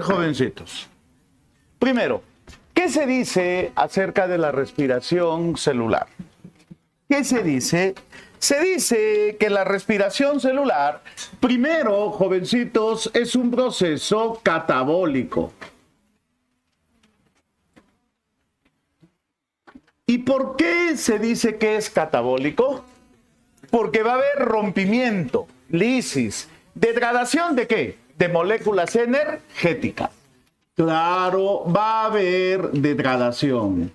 Jovencitos, primero, ¿qué se dice acerca de la respiración celular? ¿Qué se dice? Se dice que la respiración celular, primero, jovencitos, es un proceso catabólico. ¿Y por qué se dice que es catabólico? Porque va a haber rompimiento, lisis, degradación ¿de qué? De moléculas energéticas. Claro, va a haber degradación.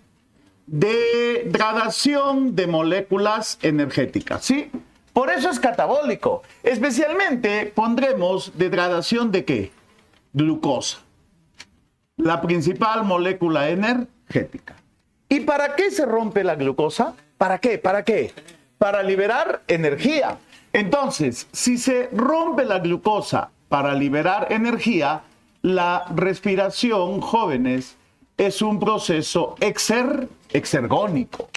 Degradación de moléculas energéticas, ¿sí? Por eso es catabólico. Especialmente pondremos degradación ¿de qué? Glucosa. La principal molécula energética. ¿Y para qué se rompe la glucosa? ¿Para qué? ¿Para qué? Para liberar energía. Entonces, si se rompe la glucosa para liberar energía, la respiración, jóvenes, es un proceso exergónico.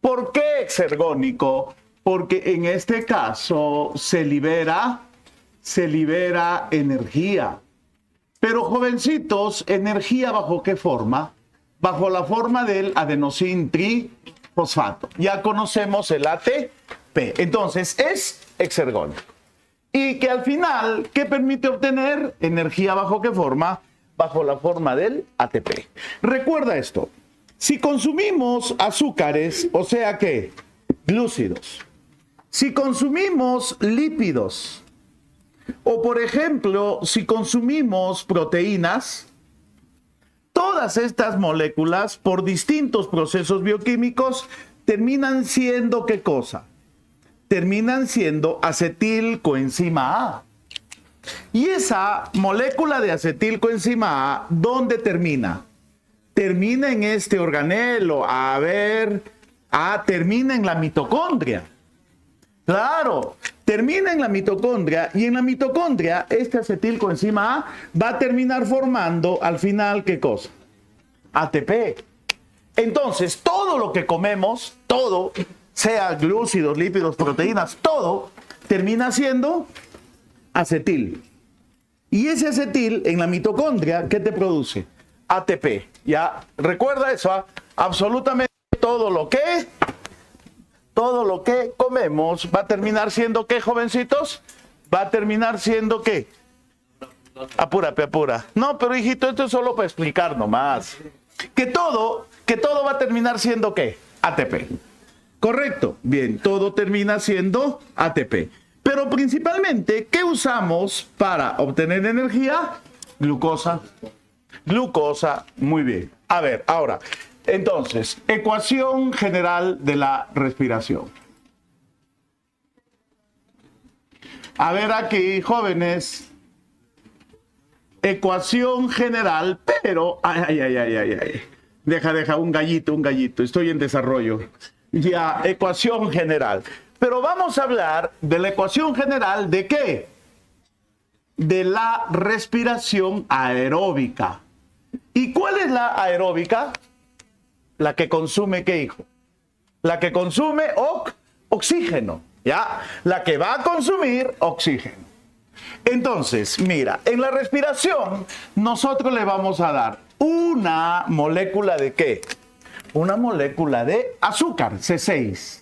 ¿Por qué exergónico? Porque en este caso se libera energía. Pero, jovencitos, ¿energía bajo qué forma? Bajo la forma del adenosín trifosfato. Ya conocemos el ATP. Entonces, es exergónico. Y que al final, ¿qué permite obtener? Energía bajo qué forma? Bajo la forma del ATP. Recuerda esto. Si consumimos azúcares, o sea que glúcidos, si consumimos lípidos, o por ejemplo, si consumimos proteínas, todas estas moléculas, por distintos procesos bioquímicos, terminan siendo ¿qué cosa? Terminan siendo acetilcoenzima A. Y esa molécula de acetilcoenzima A, ¿dónde termina? Termina en este organelo. Termina en la mitocondria. Claro, termina en la mitocondria y en la mitocondria este acetilcoenzima A va a terminar formando al final ¿qué cosa? ATP. Entonces, todo lo que comemos, todo, sea glúcidos, lípidos, proteínas, todo termina siendo acetil. Y ese acetil en la mitocondria, ¿qué te produce? ATP. Ya, recuerda eso, ¿eh? Absolutamente todo lo que comemos va a terminar siendo ¿qué, jovencitos? Va a terminar siendo ¿qué? Apura. No, pero hijito, esto es solo para explicar nomás. Que todo va a terminar siendo ¿qué? ATP. Correcto. Bien, todo termina siendo ATP. Pero principalmente, ¿qué usamos para obtener energía? Glucosa. Glucosa, muy bien. A ver, ahora, entonces, ecuación general de la respiración. A ver aquí, jóvenes. Ecuación general, pero... Ay. Deja, un gallito. Estoy en desarrollo. Ya, ecuación general. Pero vamos a hablar de la ecuación general ¿de qué? De la respiración aeróbica. ¿Y cuál es la aeróbica? La que consume ¿qué, hijo? La que consume oxígeno, ¿ya? La que va a consumir oxígeno. Entonces, mira, en la respiración nosotros le vamos a dar una molécula ¿de qué? Una molécula de azúcar, C6.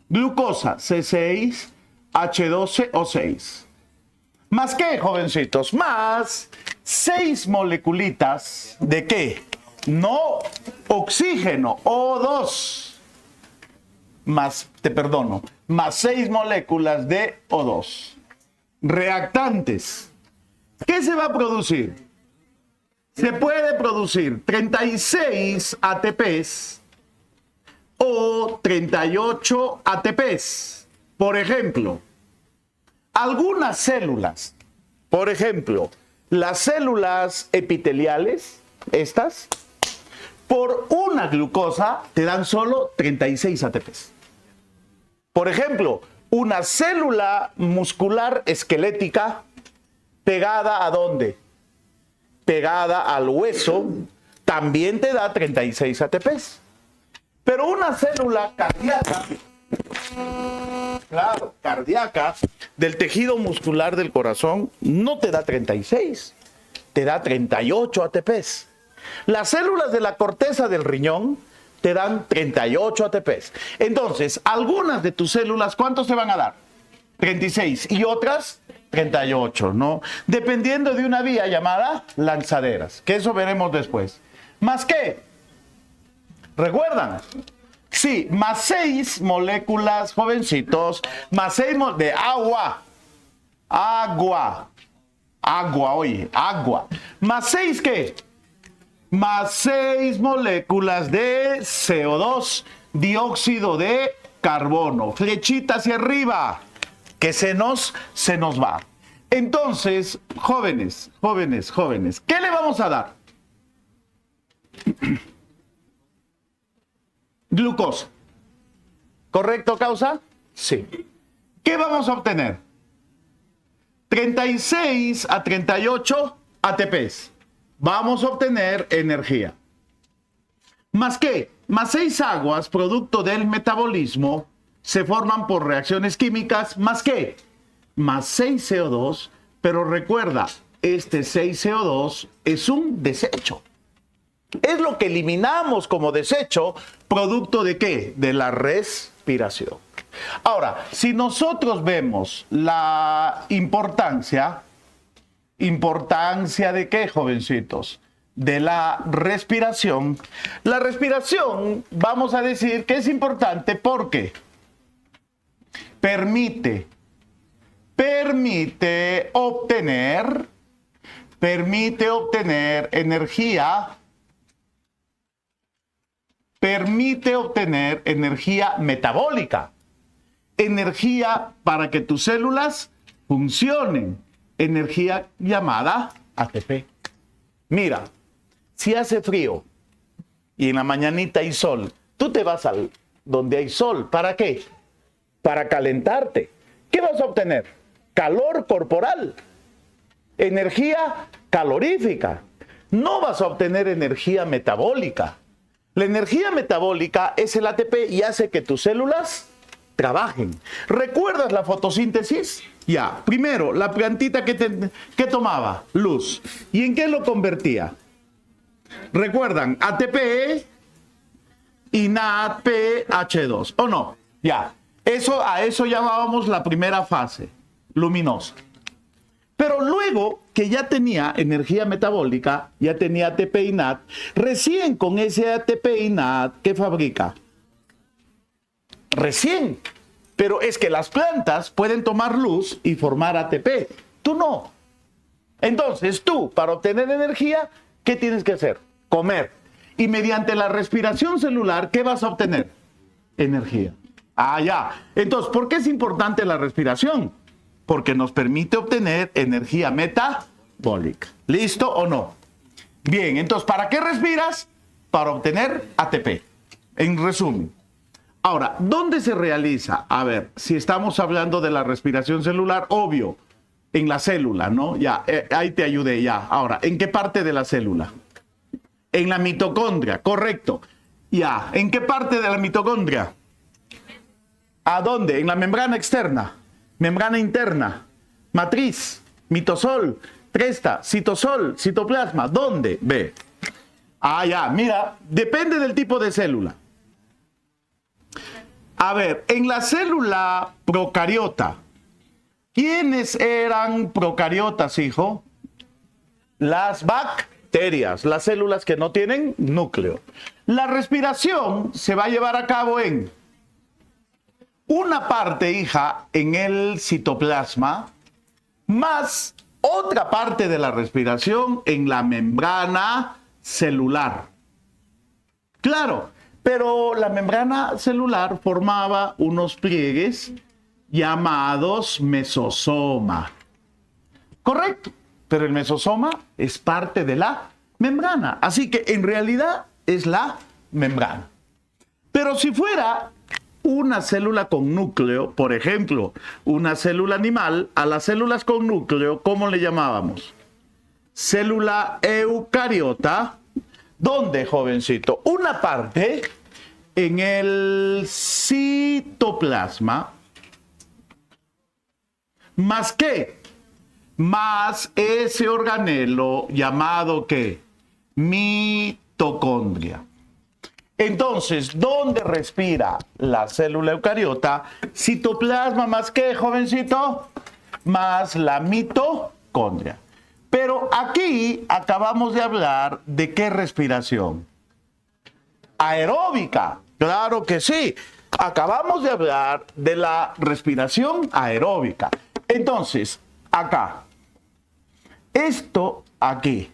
Glucosa, C6, H12O6. ¿Más qué, jovencitos? Más 6 moleculitas ¿de qué? No oxígeno, O2. Más 6 moléculas de O2. Reactantes. ¿Qué se va a producir? Se puede producir 36 ATPs o 38 ATPs. Por ejemplo, algunas células, por ejemplo, las células epiteliales, estas, por una glucosa te dan solo 36 ATPs. Por ejemplo, una célula muscular esquelética pegada ¿a dónde? Pegada al hueso, también te da 36 ATPs. Pero una célula cardíaca, claro, cardíaca, del tejido muscular del corazón, no te da 36. te da 38 ATPs. Las células de la corteza del riñón te dan 38 ATPs. Entonces, algunas de tus células, ¿cuántos te van a dar? 36 y otras 38, ¿no? Dependiendo de una vía llamada lanzaderas, que eso veremos después. ¿Más qué? ¿Recuerdan? Sí, más 6 moléculas, jovencitos, más 6 de agua. Agua, oye, agua. ¿Más 6 qué? Más 6 moléculas de CO2, dióxido de carbono. Flechita hacia arriba, que se nos va. Entonces, jóvenes, ¿qué le vamos a dar? Glucosa. ¿Correcto, causa? Sí. ¿Qué vamos a obtener? 36 a 38 ATPs. Vamos a obtener energía. ¿Más qué? Más 6 aguas, producto del metabolismo, se forman por reacciones químicas. ¿Más qué? Más 6 CO2, pero recuerda, este 6 CO2 es un desecho. Es lo que eliminamos como desecho, producto de ¿qué? De la respiración. Ahora, si nosotros vemos la importancia de qué, jovencitos, de la respiración vamos a decir que es importante porque permite obtener energía, metabólica, energía para que tus células funcionen, energía llamada ATP. Mira, si hace frío y en la mañanita hay sol, tú te vas al donde hay sol. ¿Para qué? Para calentarte. ¿Qué vas a obtener? Calor corporal, energía calorífica. No vas a obtener energía metabólica. La energía metabólica es el ATP y hace que tus células trabajen. ¿Recuerdas la fotosíntesis? Ya, primero, la plantita que tomaba luz. ¿Y en qué lo convertía? ¿Recuerdan? ATP y NADPH2, ¿o no? Ya, a eso llamábamos la primera fase, luminosa. Pero luego que ya tenía energía metabólica, ya tenía ATP y NAD, recién con ese ATP y NAD, ¿qué fabrica? Recién. Pero es que las plantas pueden tomar luz y formar ATP. Tú no. Entonces tú, para obtener energía, ¿qué tienes que hacer? Comer. Y mediante la respiración celular, ¿qué vas a obtener? Energía. Ah, ya. Entonces, ¿por qué es importante la respiración? Porque nos permite obtener energía metabólica. ¿Listo o no? Bien, entonces, ¿para qué respiras? Para obtener ATP. En resumen. Ahora, ¿dónde se realiza? A ver, si estamos hablando de la respiración celular, obvio, en la célula, ¿no? Ya, ahí te ayudé ya. Ahora, ¿en qué parte de la célula? En la mitocondria, correcto. Ya, ¿en qué parte de la mitocondria? ¿A dónde? En la membrana externa, membrana interna, matriz, mitosol, cresta, citosol, citoplasma. ¿Dónde? Ve. Ah, ya, mira, depende del tipo de célula. A ver, en la célula procariota, ¿quiénes eran procariotas, hijo? Las bacterias, las células que no tienen núcleo. La respiración se va a llevar a cabo en una parte, hija, en el citoplasma, más otra parte de la respiración en la membrana celular. Claro. Pero la membrana celular formaba unos pliegues llamados mesosoma. Correcto. Pero el mesosoma es parte de la membrana. Así que en realidad es la membrana. Pero si fuera una célula con núcleo, por ejemplo, una célula animal, a las células con núcleo, ¿cómo le llamábamos? Célula eucariota. ¿Dónde, jovencito? Una parte en el citoplasma, más que más ese organelo llamado ¿qué? Mitocondria. Entonces, ¿dónde respira la célula eucariota? Citoplasma más ¿qué, jovencito? Más la mitocondria. Pero aquí acabamos de hablar de ¿qué respiración? Aeróbica. Claro que sí. Acabamos de hablar de la respiración aeróbica. Entonces, acá, esto aquí,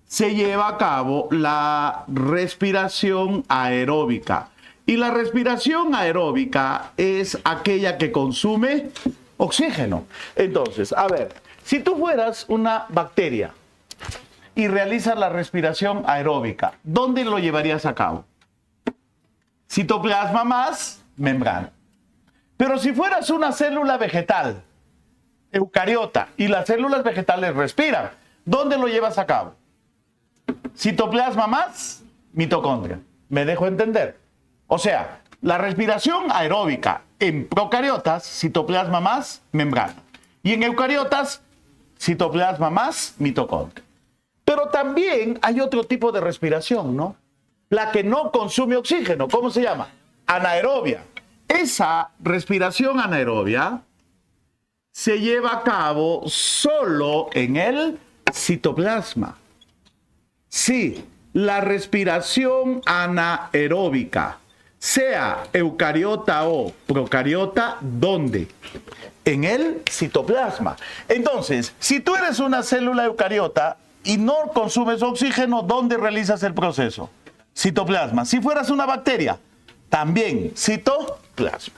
se lleva a cabo la respiración aeróbica. Y la respiración aeróbica es aquella que consume oxígeno. Entonces, a ver, si tú fueras una bacteria y realizas la respiración aeróbica, ¿dónde lo llevarías a cabo? Citoplasma más membrana. Pero si fueras una célula vegetal, eucariota, y las células vegetales respiran, ¿dónde lo llevas a cabo? Citoplasma más mitocondria. ¿Me dejo entender? O sea, la respiración aeróbica en procariotas, citoplasma más membrana. Y en eucariotas, citoplasma más mitocondria. Pero también hay otro tipo de respiración, ¿no? La que no consume oxígeno. ¿Cómo se llama? Anaerobia. Esa respiración anaerobia se lleva a cabo solo en el citoplasma. Sí, la respiración anaeróbica, sea eucariota o procariota, ¿dónde? En el citoplasma. Entonces, si tú eres una célula eucariota y no consumes oxígeno, ¿dónde realizas el proceso? Citoplasma. Si fueras una bacteria, también citoplasma.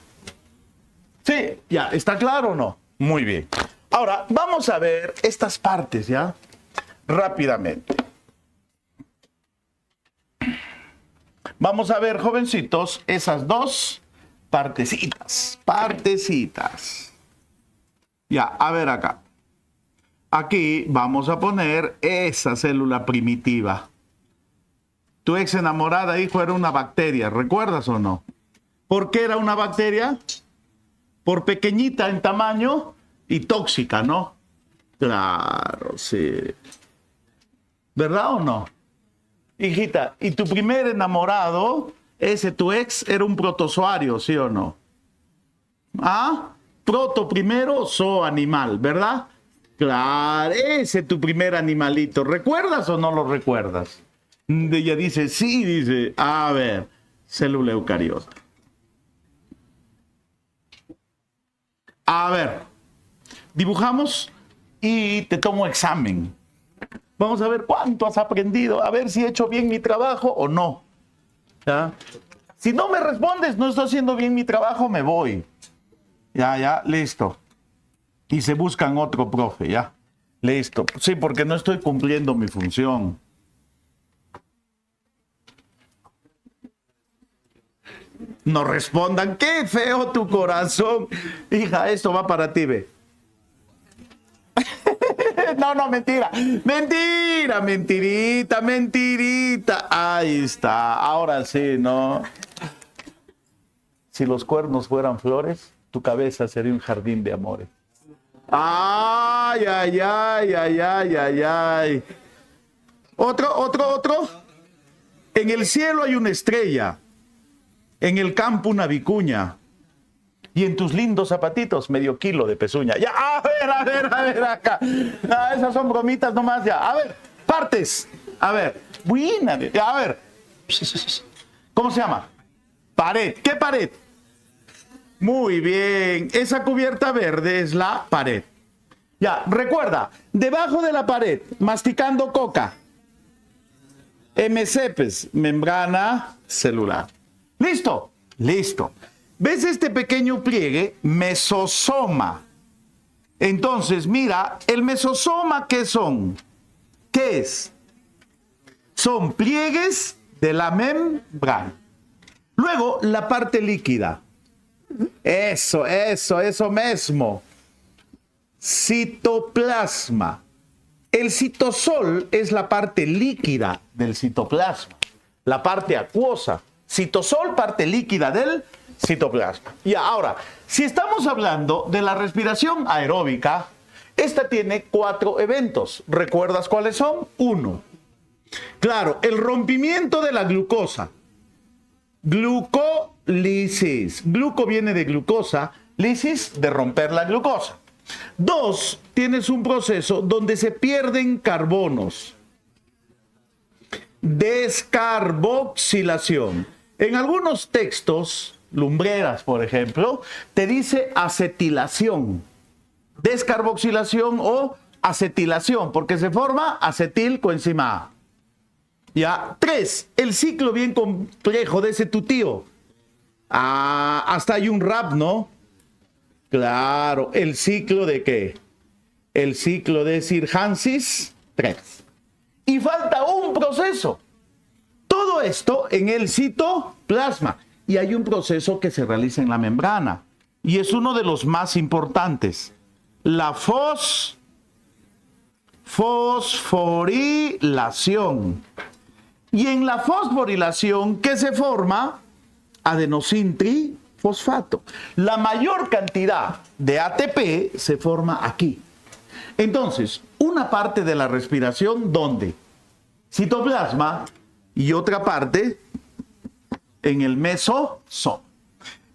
Sí, ya, ¿está claro o no? Muy bien. Ahora, vamos a ver estas partes, ¿ya? Rápidamente. Vamos a ver, jovencitos, esas dos partecitas. Ya, a ver acá. Aquí vamos a poner esa célula primitiva. Tu ex enamorada, hijo, era una bacteria, ¿recuerdas o no? ¿Por qué era una bacteria? Por pequeñita en tamaño y tóxica, ¿no? Claro, sí. ¿Verdad o no? Hijita, y tu primer enamorado, ese tu ex, era un protozoario, ¿sí o no? ¿Ah? Proto primero, zoo animal, ¿verdad? Claro, ese tu primer animalito. ¿Recuerdas o no lo recuerdas? Ella dice, sí, dice, a ver, célula eucariota. A ver, dibujamos y te tomo examen. Vamos a ver cuánto has aprendido, a ver si he hecho bien mi trabajo o no. ¿Ya? Si no me respondes, no estoy haciendo bien mi trabajo, me voy. Ya, listo. Y se buscan otro profe, ya. Listo. Sí, porque no estoy cumpliendo mi función. No respondan, qué feo tu corazón. Hija, esto va para ti, ve. No, mentira. Mentira, mentirita. Ahí está. Ahora sí, ¿no? Si los cuernos fueran flores, tu cabeza sería un jardín de amores. Ay. Otro. En el cielo hay una estrella. En el campo una vicuña. Y en tus lindos zapatitos, medio kilo de pezuña. Ya, a ver acá. Ah, esas son bromitas nomás ya. A ver, partes. A ver, buena. A ver. ¿Cómo se llama? Pared. ¿Qué pared? Muy bien. Esa cubierta verde es la pared. Ya, recuerda, debajo de la pared, masticando coca. MCPs, membrana celular. ¿Listo? Listo. ¿Ves este pequeño pliegue? Mesosoma. Entonces, mira, el mesosoma, ¿qué son? ¿Qué es? Son pliegues de la membrana. Luego, la parte líquida. Eso mismo. Citoplasma. El citosol es la parte líquida del citoplasma, la parte acuosa. Citosol, parte líquida del citoplasma. Y ahora, si estamos hablando de la respiración aeróbica, Esta tiene 4 eventos. ¿Recuerdas cuáles son? 1. Claro, el rompimiento de la glucosa. Glucólisis. Gluco viene de glucosa, lisis de romper la glucosa. 2, tienes un proceso donde se pierden carbonos. Descarboxilación. En algunos textos, Lumbreras, por ejemplo, te dice acetilación, descarboxilación o acetilación, porque se forma acetil coenzima A. Ya. 3, el ciclo bien complejo de ese tu tío. Hasta hay un rap, ¿no? Claro, ¿el ciclo de qué? El ciclo de Sir Francis 3. Y falta un proceso. Todo esto en el citoplasma. Y hay un proceso que se realiza en la membrana. Y es uno de los más importantes. La fosforilación. Y en la fosforilación, ¿qué se forma? Adenosín trifosfato. La mayor cantidad de ATP se forma aquí. Entonces, una parte de la respiración, ¿dónde? Citoplasma, y otra parte en el mesosoma.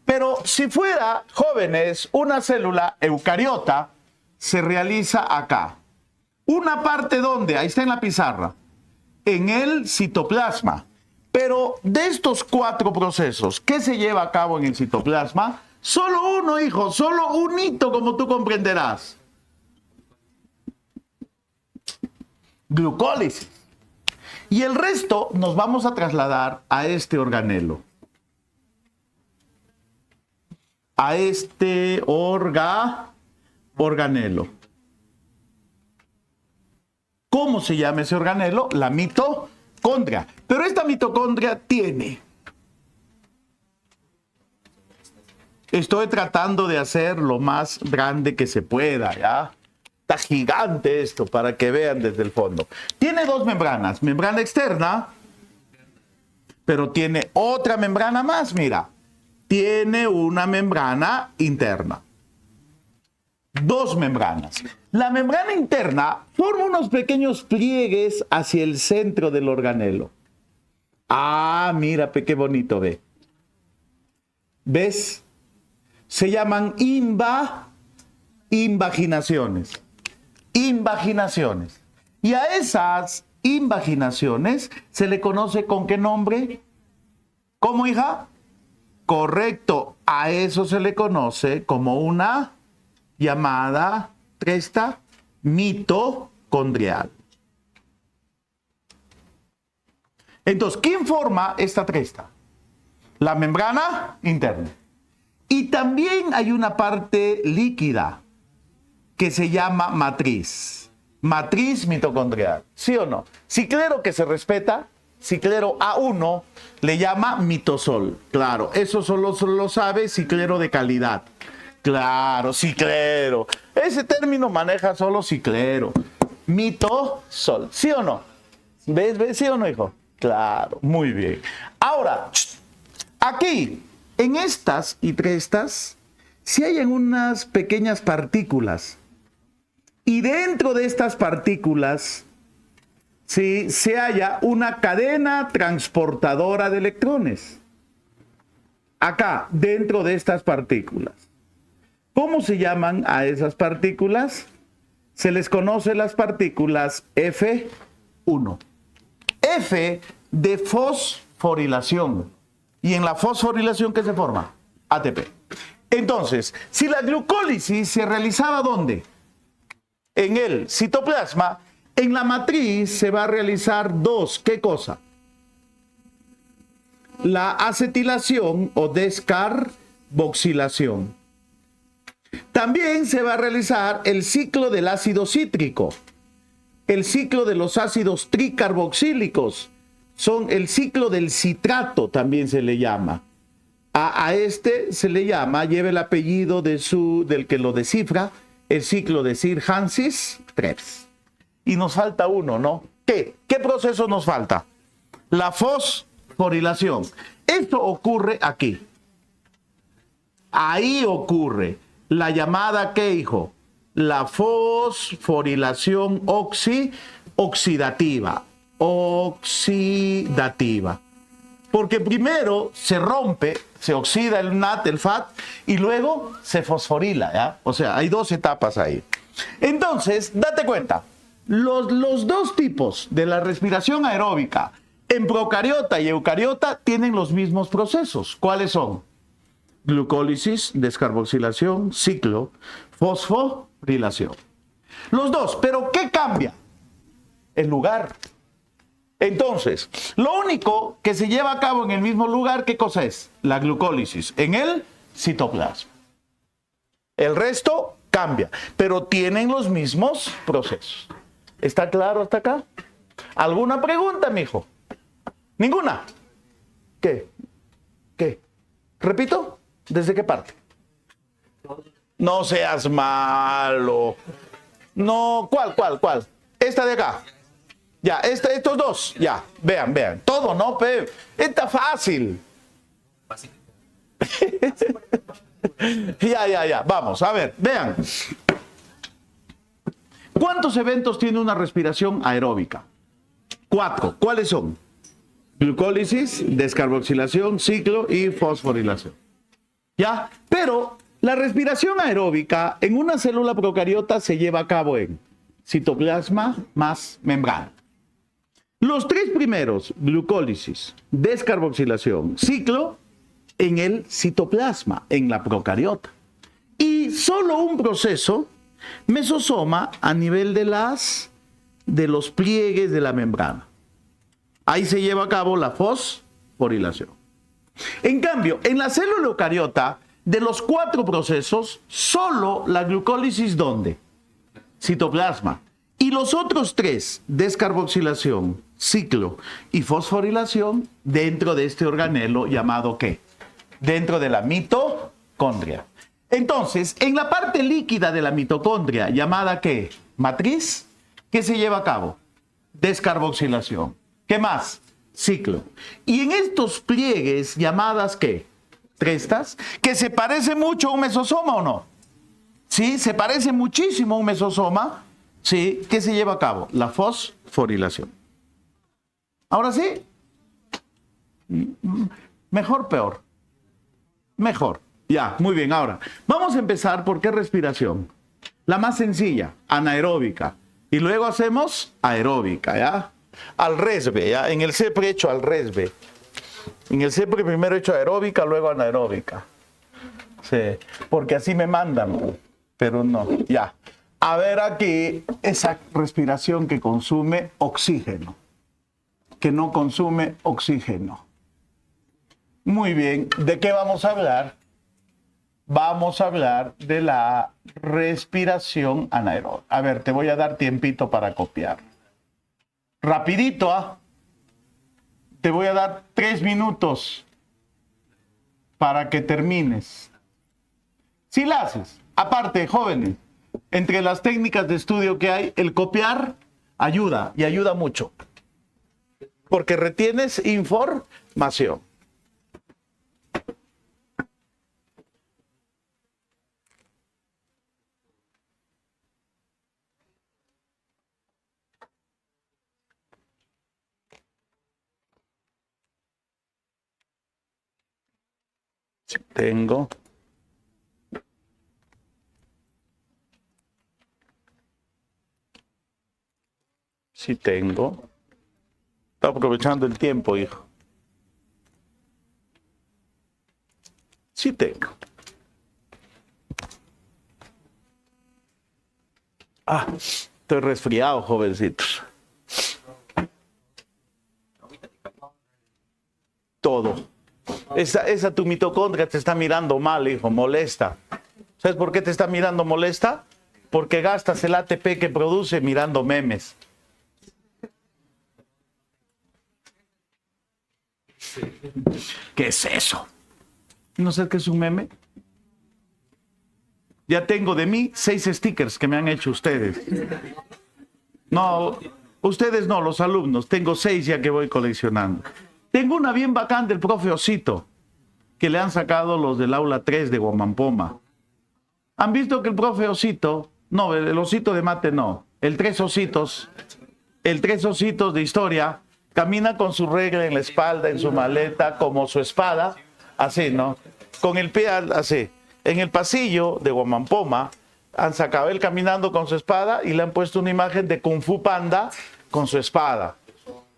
Pero si fuera, jóvenes, una célula eucariota, se realiza acá. Una parte, ¿dónde? Ahí está en la pizarra. En el citoplasma. Pero de estos 4 procesos, ¿qué se lleva a cabo en el citoplasma? Solo uno, hijo, solo un hito, como tú comprenderás. Glucólisis. Y el resto nos vamos a trasladar a este organelo. A este organelo. ¿Cómo se llama ese organelo? La mitocondria. Pero esta mitocondria tiene... Estoy tratando de hacer lo más grande que se pueda, ¿ya? Está gigante esto para que vean desde el fondo. Tiene 2 membranas. Membrana externa, pero tiene otra membrana más, mira. Tiene una membrana interna. 2 membranas. La membrana interna forma unos pequeños pliegues hacia el centro del organelo. Mira, qué bonito, ve. ¿Ves? Se llaman invaginaciones. Invaginaciones. Y a esas invaginaciones se le conoce ¿con qué nombre? ¿Cómo, hija? Correcto. A eso se le conoce como una llamada cresta mitocondrial. Entonces, ¿quién forma esta cresta? La membrana interna. Y también hay una parte líquida que se llama matriz. Matriz mitocondrial. ¿Sí o no? Ciclero que se respeta, ciclero A1, le llama mitosol. Claro, eso solo lo sabe ciclero de calidad. Claro, ciclero. Ese término maneja solo ciclero. Mitosol. ¿Sí o no? ¿Ves? ¿Sí o no, hijo? Claro, muy bien. Ahora, aquí, en estas y trestas, si hay unas pequeñas partículas. Y dentro de estas partículas, ¿sí?, se halla una cadena transportadora de electrones. Acá, dentro de estas partículas. ¿Cómo se llaman a esas partículas? Se les conoce las partículas F1. F de fosforilación. ¿Y en la fosforilación qué se forma? ATP. Entonces, si la glucólisis se realizaba ¿dónde? En el citoplasma, en la matriz se va a realizar 2. ¿Qué cosa? La acetilación o descarboxilación. También se va a realizar el ciclo del ácido cítrico, el ciclo de los ácidos tricarboxílicos, son el ciclo del citrato, también se le llama. A este se le llama, lleva el apellido del que lo descifra, el ciclo de Sir Francis 3. Y nos falta uno, ¿no? ¿Qué proceso nos falta? La fosforilación. Esto ocurre aquí. Ahí ocurre la llamada, ¿qué, hijo? la fosforilación oxidativa. Oxidativa. Porque primero se rompe, se oxida el NAT, el FAT, y luego se fosforila, ¿ya? O sea, hay dos etapas ahí. Entonces, date cuenta, los dos tipos de la respiración aeróbica en procariota y eucariota tienen los mismos procesos. ¿Cuáles son? Glucólisis, descarboxilación, ciclo, fosforilación. Los dos, pero ¿qué cambia? El lugar. Entonces, lo único que se lleva a cabo en el mismo lugar, ¿qué cosa es? La glucólisis, en el citoplasma. El resto cambia, pero tienen los mismos procesos. ¿Está claro hasta acá? ¿Alguna pregunta, mijo? ¿Ninguna? ¿Qué? ¿Repito? ¿Desde qué parte? No seas malo. No, ¿cuál? Esta de acá. Ya, estos dos, ya, vean. Todo, ¿no, Pe? Está fácil. Ya. Vamos, a ver, vean. ¿Cuántos eventos tiene una respiración aeróbica? 4. ¿Cuáles son? Glucólisis, descarboxilación, ciclo y fosforilación. ¿Ya? Pero la respiración aeróbica en una célula procariota se lleva a cabo en citoplasma más membrana. Los 3 primeros, glucólisis, descarboxilación, ciclo, en el citoplasma, en la procariota. Y solo un proceso, mesosoma, a nivel de los pliegues de la membrana. Ahí se lleva a cabo la fosforilación. En cambio, en la célula eucariota, de los 4 procesos, solo la glucólisis, ¿dónde? Citoplasma. Y los otros 3, descarboxilación, ciclo y fosforilación, dentro de este organelo llamado ¿qué? Dentro de la mitocondria. Entonces, en la parte líquida de la mitocondria, llamada ¿qué? Matriz, ¿qué se lleva a cabo? Descarboxilación. ¿Qué más? Ciclo. Y en estos pliegues llamadas ¿qué? Crestas, que se parece mucho a un mesosoma, ¿o no? Sí, se parece muchísimo a un mesosoma. Sí, ¿qué se lleva a cabo? La fosforilación. Ahora sí. Mejor, peor. Mejor. Ya, muy bien. Ahora, vamos a empezar por qué respiración. La más sencilla, anaeróbica. Y luego hacemos aeróbica, ¿ya? Al resbe, ¿ya? En el CEPRE he hecho al resbe. En el CEPRE primero he hecho aeróbica, luego anaeróbica. Sí, porque así me mandan, pero no, ya. A ver aquí, esa respiración que consume oxígeno, que no consume oxígeno. Muy bien, ¿de qué vamos a hablar? Vamos a hablar de la respiración anaeróbica. A ver, te voy a dar tiempito para copiar. Rapidito, ¿ah? Te voy a dar 3 minutos para que termines. Si la haces, aparte, jóvenes, entre las técnicas de estudio que hay, el copiar ayuda y ayuda mucho. Porque retienes información. Sí, tengo. Sí tengo. Está aprovechando el tiempo, hijo. Sí tengo. Ah, estoy resfriado, jovencitos. Todo. Esa tu mitocondria te está mirando mal, hijo, molesta. ¿Sabes por qué te está mirando molesta? Porque gastas el ATP que produce mirando memes. ¿Qué es eso? ¿No sé qué es un meme? Ya tengo de mí 6 stickers que me han hecho ustedes. No, ustedes no, los alumnos. Tengo 6 ya que voy coleccionando. Tengo una bien bacán del profe Osito, que le han sacado los del aula 3 de Guamampoma. ¿Han visto que el profe Osito No, el osito de mate no. El tres ositos de historia, camina con su regla en la espalda, en su maleta, como su espada, así, ¿no? Con el pie así. En el pasillo de Guamampoma, han sacado él caminando con su espada y le han puesto una imagen de Kung Fu Panda con su espada.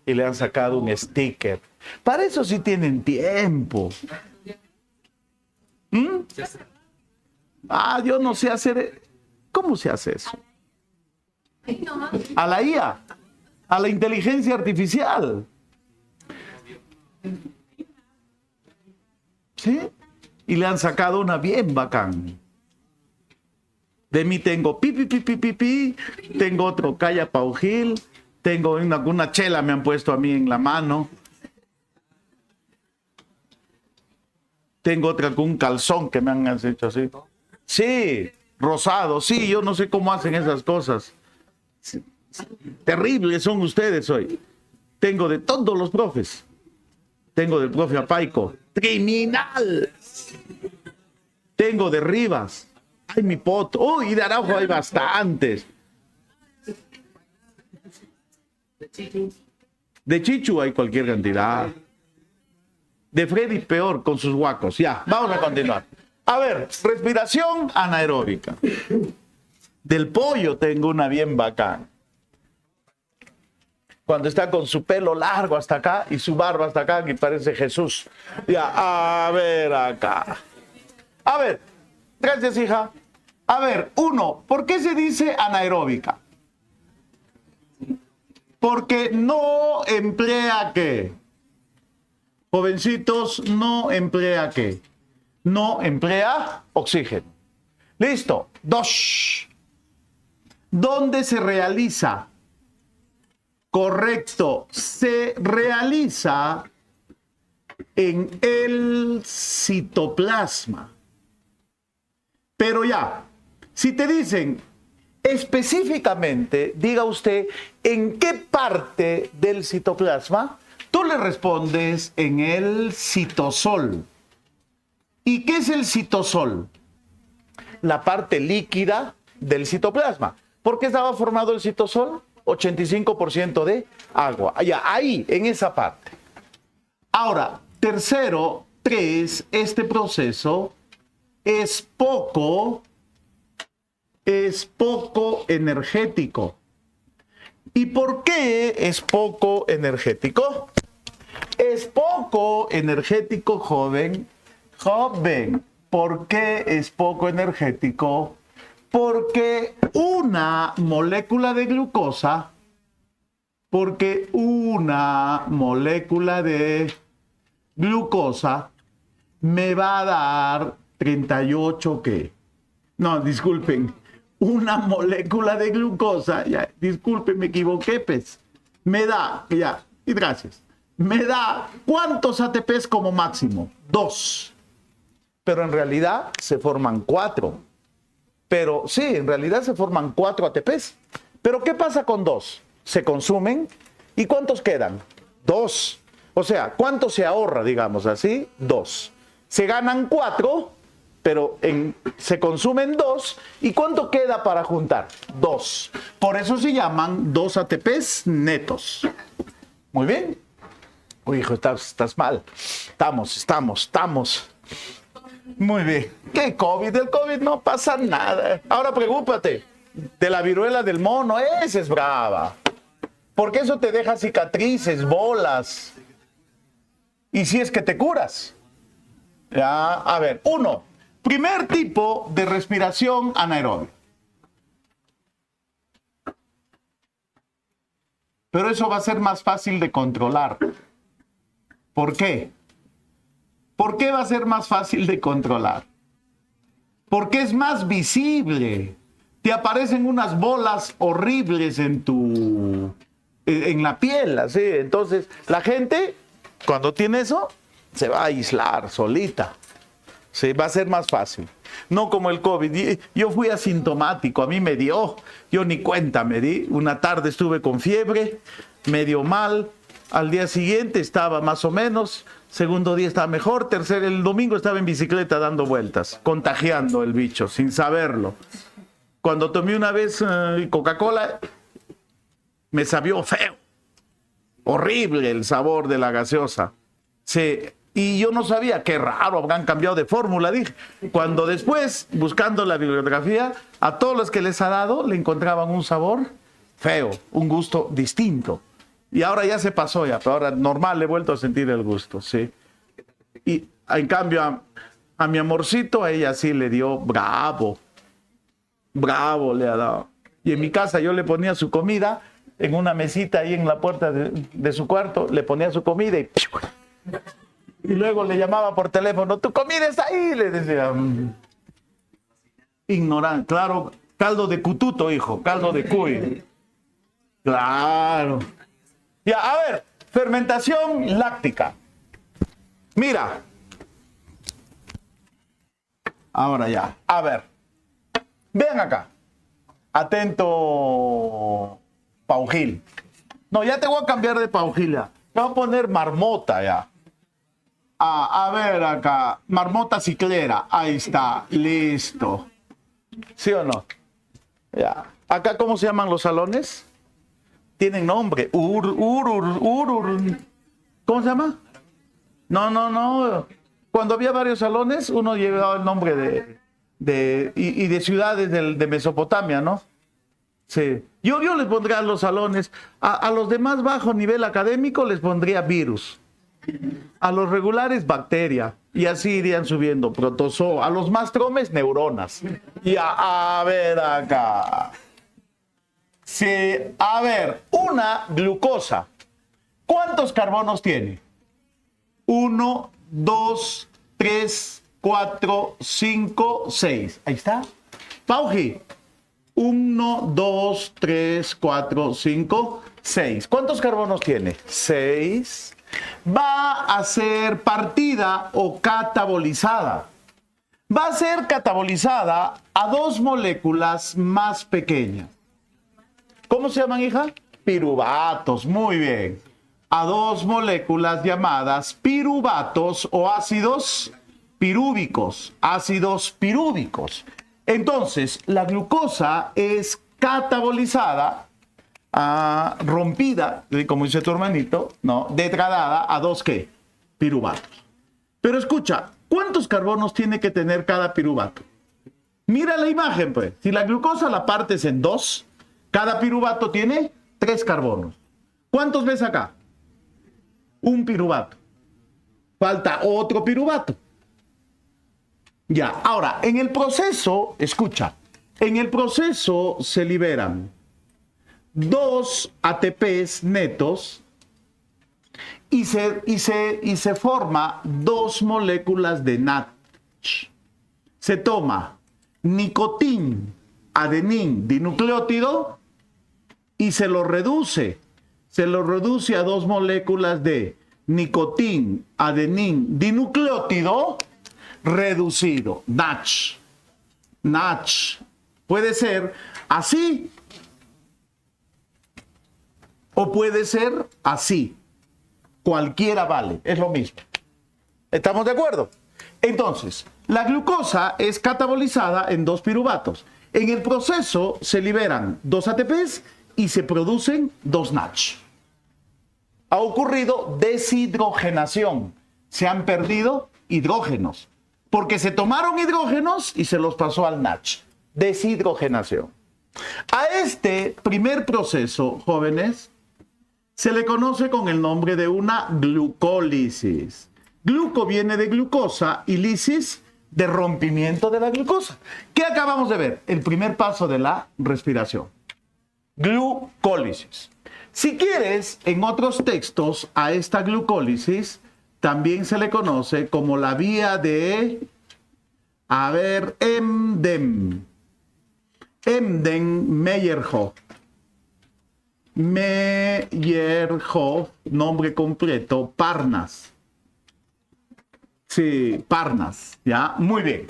Y le han sacado un sticker. Para eso sí tienen tiempo. Yo no sé hacer... ¿Cómo se hace eso? A la IA, a la inteligencia artificial. ¿Sí? Y le han sacado una bien bacán. De mí tengo pi, tengo otro Calla Paujil, tengo una chela me han puesto a mí en la mano. Tengo otra con un calzón que me han hecho así. Sí, rosado, sí, yo no sé cómo hacen esas cosas. Terribles son ustedes hoy. Tengo de todos los profes. Tengo del profe Apaico. ¡Criminal! Tengo de Rivas. ¡Ay, mi poto! ¡Uy! Y de Araujo hay bastantes. De Chichu hay cualquier cantidad. De Freddy peor con sus guacos. Ya, vamos a continuar. A ver, respiración anaeróbica. Del pollo tengo una bien bacán. Cuando está con su pelo largo hasta acá y su barba hasta acá, que parece Jesús. Ya, a ver acá. A ver, gracias, hija. A ver, uno, ¿por qué se dice anaeróbica? Porque no emplea ¿qué? Jovencitos, no emplea ¿qué? No emplea oxígeno. Listo. Dos. ¿Dónde se realiza? Correcto. Se realiza en el citoplasma. Pero ya, si te dicen específicamente, diga usted, ¿en qué parte del citoplasma? Tú le respondes en el citosol. ¿Y qué es el citosol? La parte líquida del citoplasma. ¿Por qué estaba formado el citosol? 85% de agua. Allá, ahí, en esa parte. Ahora, tercero, este proceso es poco energético. ¿Y por qué es poco energético? Es poco energético, joven. ¿Por qué es poco energético? Porque una molécula de glucosa, me va a dar 38, ¿qué? No, disculpen. Una molécula de glucosa, ya, disculpen, me equivoqué, pues. Me da, ya, y gracias. Me da, ¿cuántos ATPs como máximo? 2. Pero en realidad se forman 4. Pero sí, en realidad se forman 4 ATPs. Pero ¿qué pasa con 2? Se consumen. ¿Y cuántos quedan? 2. O sea, ¿cuánto se ahorra, digamos así? 2. Se ganan 4, pero se consumen 2. ¿Y cuánto queda para juntar? 2. Por eso se llaman 2 ATPs netos. Muy bien. Uy, hijo, estás mal. Estamos. Muy bien. ¿Qué COVID? Del COVID no pasa nada. Ahora preocúpate de la viruela del mono. Esa es brava. Porque eso te deja cicatrices, bolas. Y si es que te curas. Ya, a ver. 1. Primer tipo de respiración anaeróbica. Pero eso va a ser más fácil de controlar. ¿Por qué? ¿Por qué va a ser más fácil de controlar? Porque es más visible. Te aparecen unas bolas horribles en la piel, así. Entonces, la gente, cuando tiene eso, se va a aislar solita. Sí, va a ser más fácil. No como el COVID. Yo fui asintomático, a mí me dio. Yo ni cuenta me di. Una tarde estuve con fiebre, me dio mal. Al día siguiente estaba más o menos, segundo día estaba mejor, el domingo estaba en bicicleta dando vueltas, contagiando el bicho, sin saberlo. Cuando tomé una vez Coca-Cola, me sabió feo. Horrible el sabor de la gaseosa. Sí. Y yo no sabía, qué raro, habrán cambiado de fórmula, dije. Cuando después, buscando la bibliografía, a todos los que les ha dado, le encontraban un sabor feo, un gusto distinto. Y ahora ya se pasó ya, pero ahora normal he vuelto a sentir el gusto, sí. Y en cambio a mi amorcito, a ella sí le dio bravo. Bravo le ha dado. Y en mi casa yo le ponía su comida en una mesita ahí en la puerta de su cuarto, le ponía su comida y luego le llamaba por teléfono, tu comida está ahí, le decía. Ignorante, claro, caldo de cututo, hijo, caldo de cuy. Claro. Ya, a ver, fermentación láctica. Mira. Ahora ya, a ver. Vean acá. Atento, Paujil. No, ya te voy a cambiar de Paujil ya. Te voy a poner marmota ya. A ver acá, marmota ciclera. Ahí está, listo. ¿Sí o no? Ya. Acá, ¿cómo se llaman los salones? Tienen nombre. Urur. ¿Cómo se llama? No. Cuando había varios salones, uno llevaba el nombre de ciudades de Mesopotamia, ¿no? Sí. Yo les pondría los salones. A los de más bajo nivel académico les pondría virus. A los regulares, bacteria. Y así irían subiendo. Protozoo. A los más tromes, neuronas. Y a ver acá. Sí, a ver, una glucosa. ¿Cuántos carbonos tiene? 1, 2, 3, 4, 5, 6. Ahí está. Pauji. 1, 2, 3, 4, 5, 6. ¿Cuántos carbonos tiene? 6. Va a ser partida o catabolizada. Va a ser catabolizada a 2 moléculas más pequeñas. ¿Cómo se llaman, hija? Piruvatos. Muy bien. A 2 moléculas llamadas piruvatos o ácidos pirúvicos. Ácidos pirúvicos. Entonces, la glucosa es catabolizada, rompida, como dice tu hermanito, ¿no? Degradada a 2 ¿qué? Piruvatos. Pero escucha, ¿cuántos carbonos tiene que tener cada piruvato? Mira la imagen, pues. Si la glucosa la partes en 2, cada piruvato tiene 3 carbonos. ¿Cuántos ves acá? Un piruvato. Falta otro piruvato. Ya, ahora, en el proceso, escucha, en el proceso se liberan 2 ATPs netos y se forma 2 moléculas de NADH. Se toma nicotín, adenín, dinucleótido y se lo reduce a 2 moléculas de nicotín, adenín, dinucleótido reducido, NADH. NADH puede ser así o puede ser así. Cualquiera vale, es lo mismo. ¿Estamos de acuerdo? Entonces, la glucosa es catabolizada en 2 piruvatos. En el proceso se liberan 2 ATPs y se producen 2 NADH. Ha ocurrido deshidrogenación. Se han perdido hidrógenos. Porque se tomaron hidrógenos y se los pasó al NADH. Deshidrogenación. A este primer proceso, jóvenes, se le conoce con el nombre de una glucólisis. Gluco viene de glucosa y lisis de rompimiento de la glucosa. ¿Qué acabamos de ver? El primer paso de la respiración. Glucólisis. Si quieres, en otros textos, a esta glucólisis también se le conoce como la vía de, Emden. Emden-Meyerhof. Meyerhof, nombre completo, Parnas. Sí, Parnas, ¿ya? Muy bien.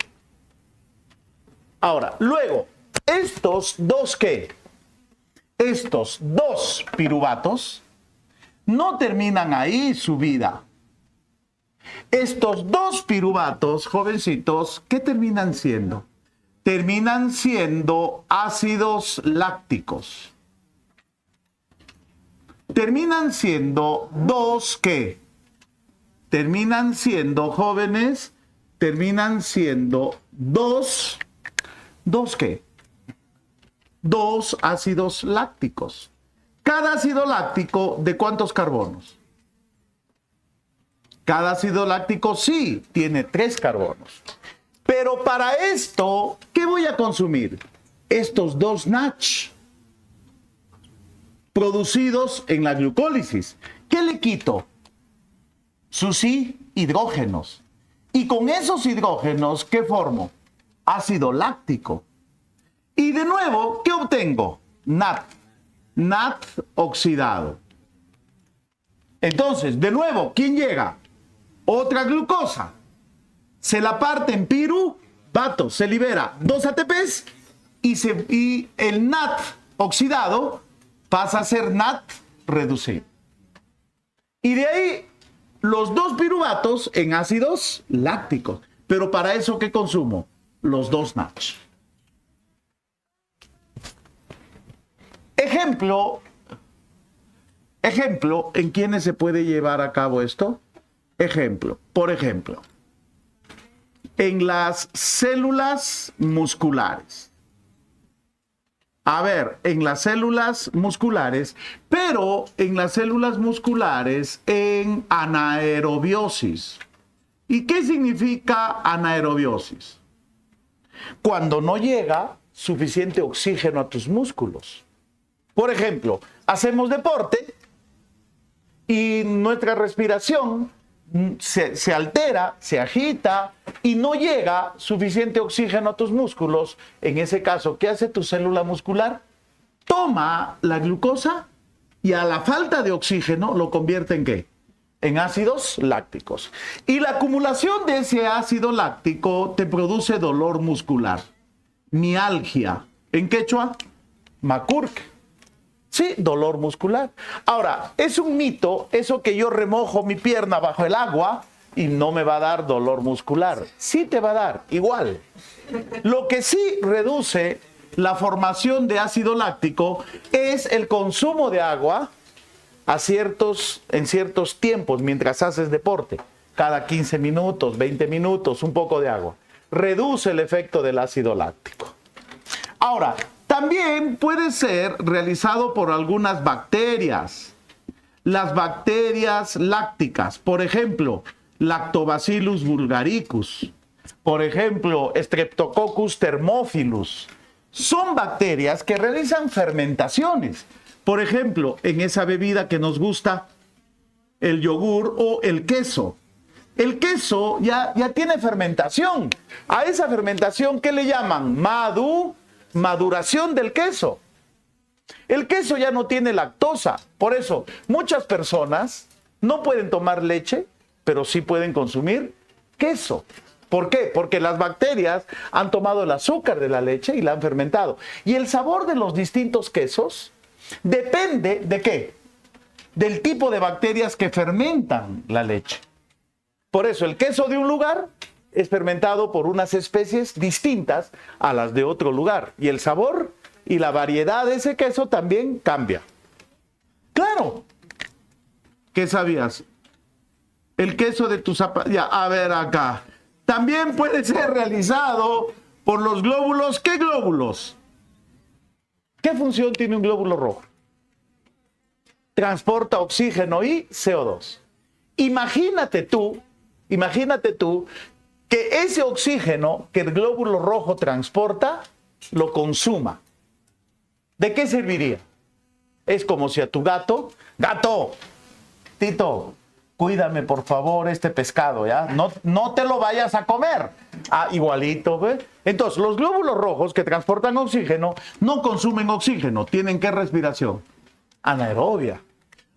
Ahora, luego, estos 2 ¿qué? Estos 2 piruvatos no terminan ahí su vida. Estos 2 piruvatos, jovencitos, ¿qué terminan siendo? terminan siendo ácidos lácticos. Terminan siendo dos, ¿qué? Terminan siendo, jóvenes, terminan siendo dos ¿qué? Dos ácidos lácticos. Cada ácido láctico, ¿de cuántos carbonos? Cada ácido láctico sí tiene 3 carbonos. Pero para esto, ¿qué voy a consumir? Estos 2 NADH producidos en la glucólisis. ¿Qué le quito? Sus hidrógenos. Y con esos hidrógenos, ¿qué formo? Ácido láctico. Y de nuevo, ¿qué obtengo? NAD oxidado. Entonces, de nuevo, ¿quién llega? Otra glucosa. Se la parte en piruvato, se libera 2 ATPs y el NAD oxidado pasa a ser NAD reducido. Y de ahí los 2 piruvatos en ácidos lácticos. Pero para eso, ¿qué consumo? Los 2 NADH. Ejemplo, ¿en quiénes se puede llevar a cabo esto? Por ejemplo, en las células musculares. A ver, en las células musculares, pero en las células musculares en anaerobiosis. ¿Y qué significa anaerobiosis? Cuando no llega suficiente oxígeno a tus músculos. Por ejemplo, hacemos deporte y nuestra respiración se altera, se agita y no llega suficiente oxígeno a tus músculos. En ese caso, ¿qué hace tu célula muscular? Toma la glucosa y a la falta de oxígeno lo convierte en ¿qué? En ácidos lácticos. Y la acumulación de ese ácido láctico te produce dolor muscular. Mialgia. ¿En quechua? Macurque. Sí, dolor muscular. Ahora, es un mito eso que yo remojo mi pierna bajo el agua y no me va a dar dolor muscular. Sí te va a dar, igual. Lo que sí reduce la formación de ácido láctico es el consumo de agua en ciertos tiempos mientras haces deporte. Cada 15 minutos, 20 minutos, un poco de agua. Reduce el efecto del ácido láctico. Ahora, también puede ser realizado por algunas bacterias. Las bacterias lácticas, por ejemplo, Lactobacillus bulgaricus, por ejemplo, Streptococcus thermophilus, son bacterias que realizan fermentaciones. Por ejemplo, en esa bebida que nos gusta, el yogur o el queso. El queso ya tiene fermentación. A esa fermentación, ¿qué le llaman? Maduración del queso. El queso ya no tiene lactosa. Por eso, muchas personas no pueden tomar leche, pero sí pueden consumir queso. ¿Por qué? Porque las bacterias han tomado el azúcar de la leche y la han fermentado. Y el sabor de los distintos quesos depende ¿de qué? Del tipo de bacterias que fermentan la leche. Por eso, el queso de un lugar es fermentado por unas especies distintas a las de otro lugar. Y el sabor y la variedad de ese queso también cambia. ¡Claro! ¿Qué sabías? El queso de tu zapato. Ya, a ver acá. También puede ser realizado por los glóbulos. ¿Qué glóbulos? ¿Qué función tiene un glóbulo rojo? Transporta oxígeno y CO2. Imagínate tú que ese oxígeno que el glóbulo rojo transporta, lo consuma. ¿De qué serviría? Es como si a tu gato, Tito, cuídame por favor este pescado, ¿ya? No te lo vayas a comer. Ah, igualito, ¿ves? Entonces, los glóbulos rojos que transportan oxígeno no consumen oxígeno. ¿Tienen qué respiración? Anaerobia.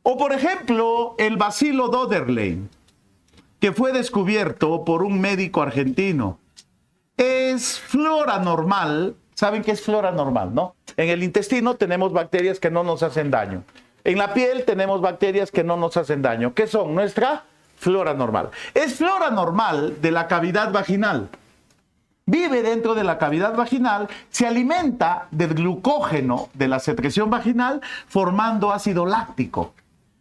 O, por ejemplo, el bacilo Döderlein, que fue descubierto por un médico argentino. Es flora normal. ¿Saben qué es flora normal, no? En el intestino tenemos bacterias que no nos hacen daño. En la piel tenemos bacterias que no nos hacen daño. ¿Qué son? Nuestra flora normal. Es flora normal de la cavidad vaginal. vive dentro de la cavidad vaginal, se alimenta del glucógeno de la secreción vaginal, formando ácido láctico,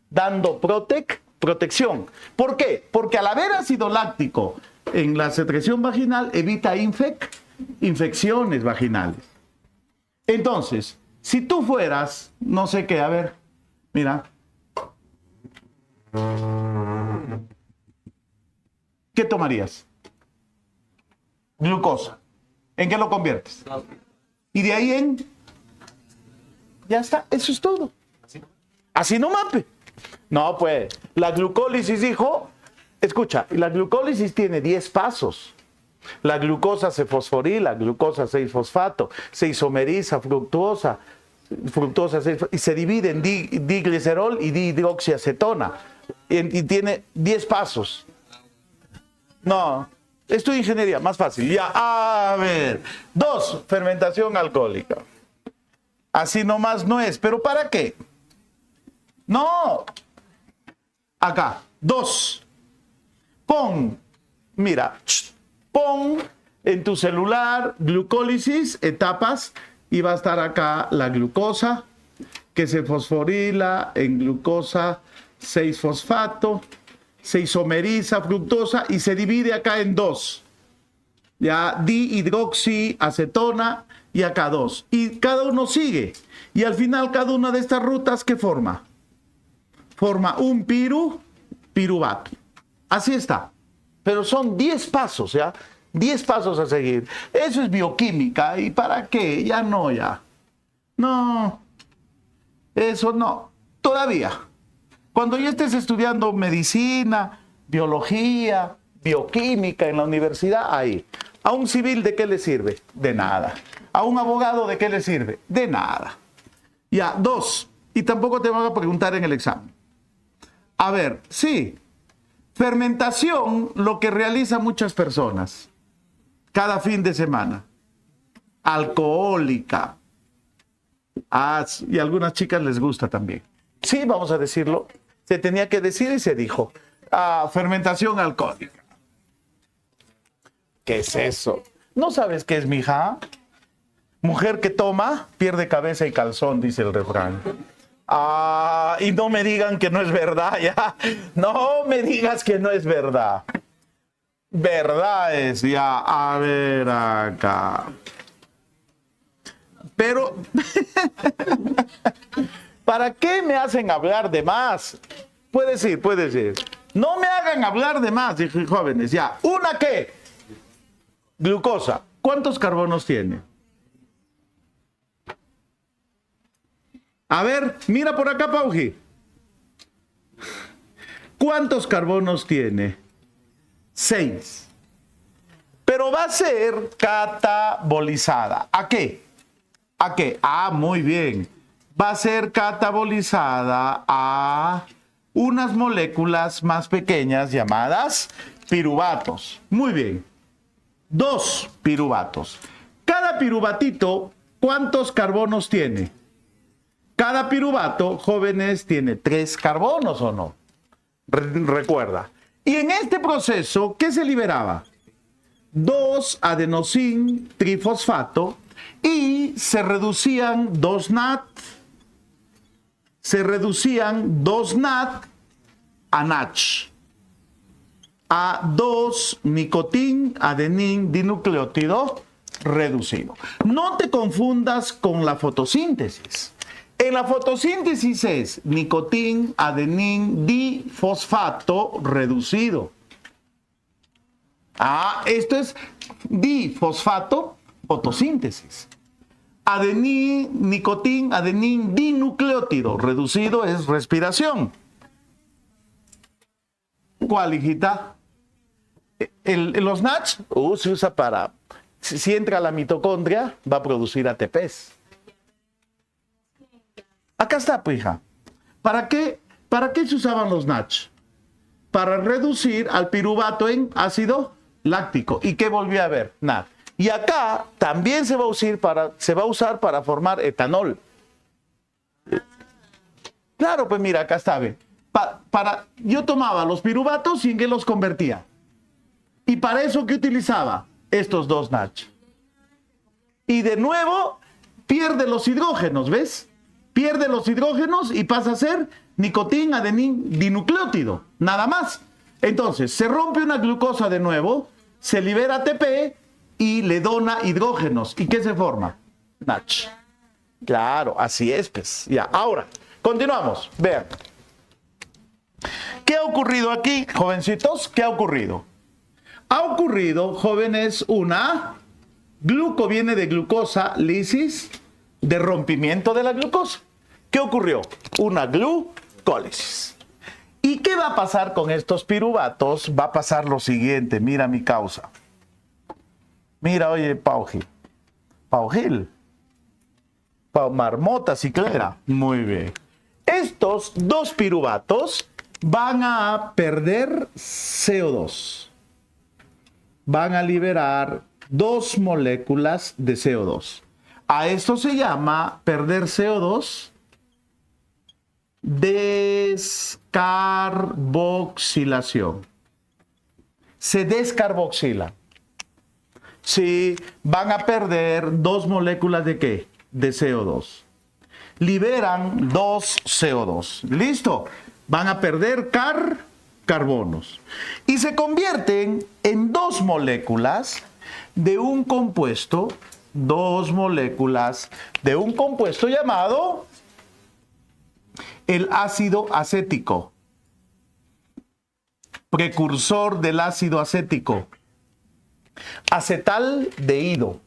dando protección. ¿Por qué? Porque al haber ácido láctico en la secreción vaginal, evita infecciones vaginales. Entonces, si tú fueras, no sé qué, a ver, mira. ¿Qué tomarías? Glucosa. ¿En qué lo conviertes? Y de ahí en... Ya está, eso es todo. Así no mape. No, pues, la glucólisis, hijo, escucha, la glucólisis tiene 10 pasos. La glucosa se fosforila, glucosa 6-fosfato, se isomeriza, fructosa 6, y se divide en diglicerol y dihidroxiacetona. Y tiene 10 pasos. No, esto es ingeniería, más fácil. Ya, a ver. 2, fermentación alcohólica. Así nomás no es. ¿Pero para qué? No. Acá. 2. Pon, mira, pon en tu celular glucólisis, etapas, y va a estar acá la glucosa, que se fosforila en glucosa 6-fosfato, se isomeriza, fructosa, y se divide acá en 2. Ya, dihidroxiacetona y acá 2. Y cada uno sigue. Y al final cada una de estas rutas, ¿qué forma? Forma un piruvato. Así está. Pero son 10 pasos, ¿ya? 10 pasos a seguir. Eso es bioquímica. ¿Y para qué? Ya no, ya. No. Eso no. Todavía. Cuando ya estés estudiando medicina, biología, bioquímica en la universidad, ahí. ¿A un civil de qué le sirve? De nada. ¿A un abogado de qué le sirve? De nada. Ya, 2. Y tampoco te van a preguntar en el examen. A ver, sí. Fermentación, lo que realizan muchas personas cada fin de semana. Alcohólica. Y a algunas chicas les gusta también. Sí, vamos a decirlo. Se tenía que decir y se dijo. Fermentación alcohólica. ¿Qué es eso? ¿No sabes qué es, mija? Mujer que toma, pierde cabeza y calzón, dice el refrán. Y no me digan que no es verdad, ya. No me digas que no es verdad. Verdad es, ya. A ver acá. Pero, ¿para qué me hacen hablar de más? Puedes ir, puedes ir. No me hagan hablar de más, dije, jóvenes, ya. ¿Una qué? Glucosa. ¿Cuántos carbonos tiene? A ver, mira por acá, Pauji. ¿Cuántos carbonos tiene? 6. Pero va a ser catabolizada. ¿A qué? ¿A qué? Muy bien. Va a ser catabolizada a unas moléculas más pequeñas llamadas piruvatos. Muy bien. 2 piruvatos. Cada piruvatito, ¿cuántos carbonos tiene? Cada piruvato, jóvenes, tiene 3 carbonos, ¿o no? Recuerda. Y en este proceso, ¿qué se liberaba? 2 adenosin trifosfato y se reducían 2 NAT. Se reducían 2 NAT a NACH. A 2 nicotín adenín dinucleótido reducido. No te confundas con la fotosíntesis. En la fotosíntesis es nicotín adenín difosfato reducido. Esto es difosfato fotosíntesis. Nicotín adenín dinucleótido reducido es respiración. ¿Cuál, hijita? Los NACH se usa para, si entra a la mitocondria, va a producir ATPs. Acá está, pues, hija. ¿Para qué se usaban los NACH? Para reducir al piruvato en ácido láctico. ¿Y qué volvió a haber? Nada. Y acá también se va a usar para formar etanol. Claro, pues mira, acá está, ve. Yo tomaba los piruvatos y en qué los convertía. ¿Y para eso qué utilizaba? estos dos Nach. Y de nuevo pierde los hidrógenos, ¿ves? Pierde los hidrógenos y pasa a ser nicotín, adenín, dinucleótido, nada más. Entonces, se rompe una glucosa de nuevo, se libera ATP y le dona hidrógenos. ¿Y qué se forma? Nach. Claro, así es, pues. Ya, ahora, continuamos. Vean. ¿Qué ha ocurrido aquí, jovencitos? ¿Qué ha ocurrido? Ha ocurrido, jóvenes, una gluco viene de glucosa, lisis, de rompimiento de la glucosa. ¿Qué ocurrió? Una glucólisis. ¿Y qué va a pasar con estos piruvatos? Va a pasar lo siguiente, mira mi causa. Mira, oye, Paugil. Marmota ciclera. Muy bien. Estos dos piruvatos van a perder CO2. Van a liberar 2 moléculas de CO2. A esto se llama perder CO2 descarboxilación. Se descarboxila. Sí, van a perder 2 moléculas de ¿qué? De CO2. Liberan 2 CO2. ¿Listo? Van a perder carbonos. Y se convierten en 2 moléculas de un compuesto, 2 moléculas de un compuesto llamado el ácido acético, precursor del ácido acético, acetaldehído.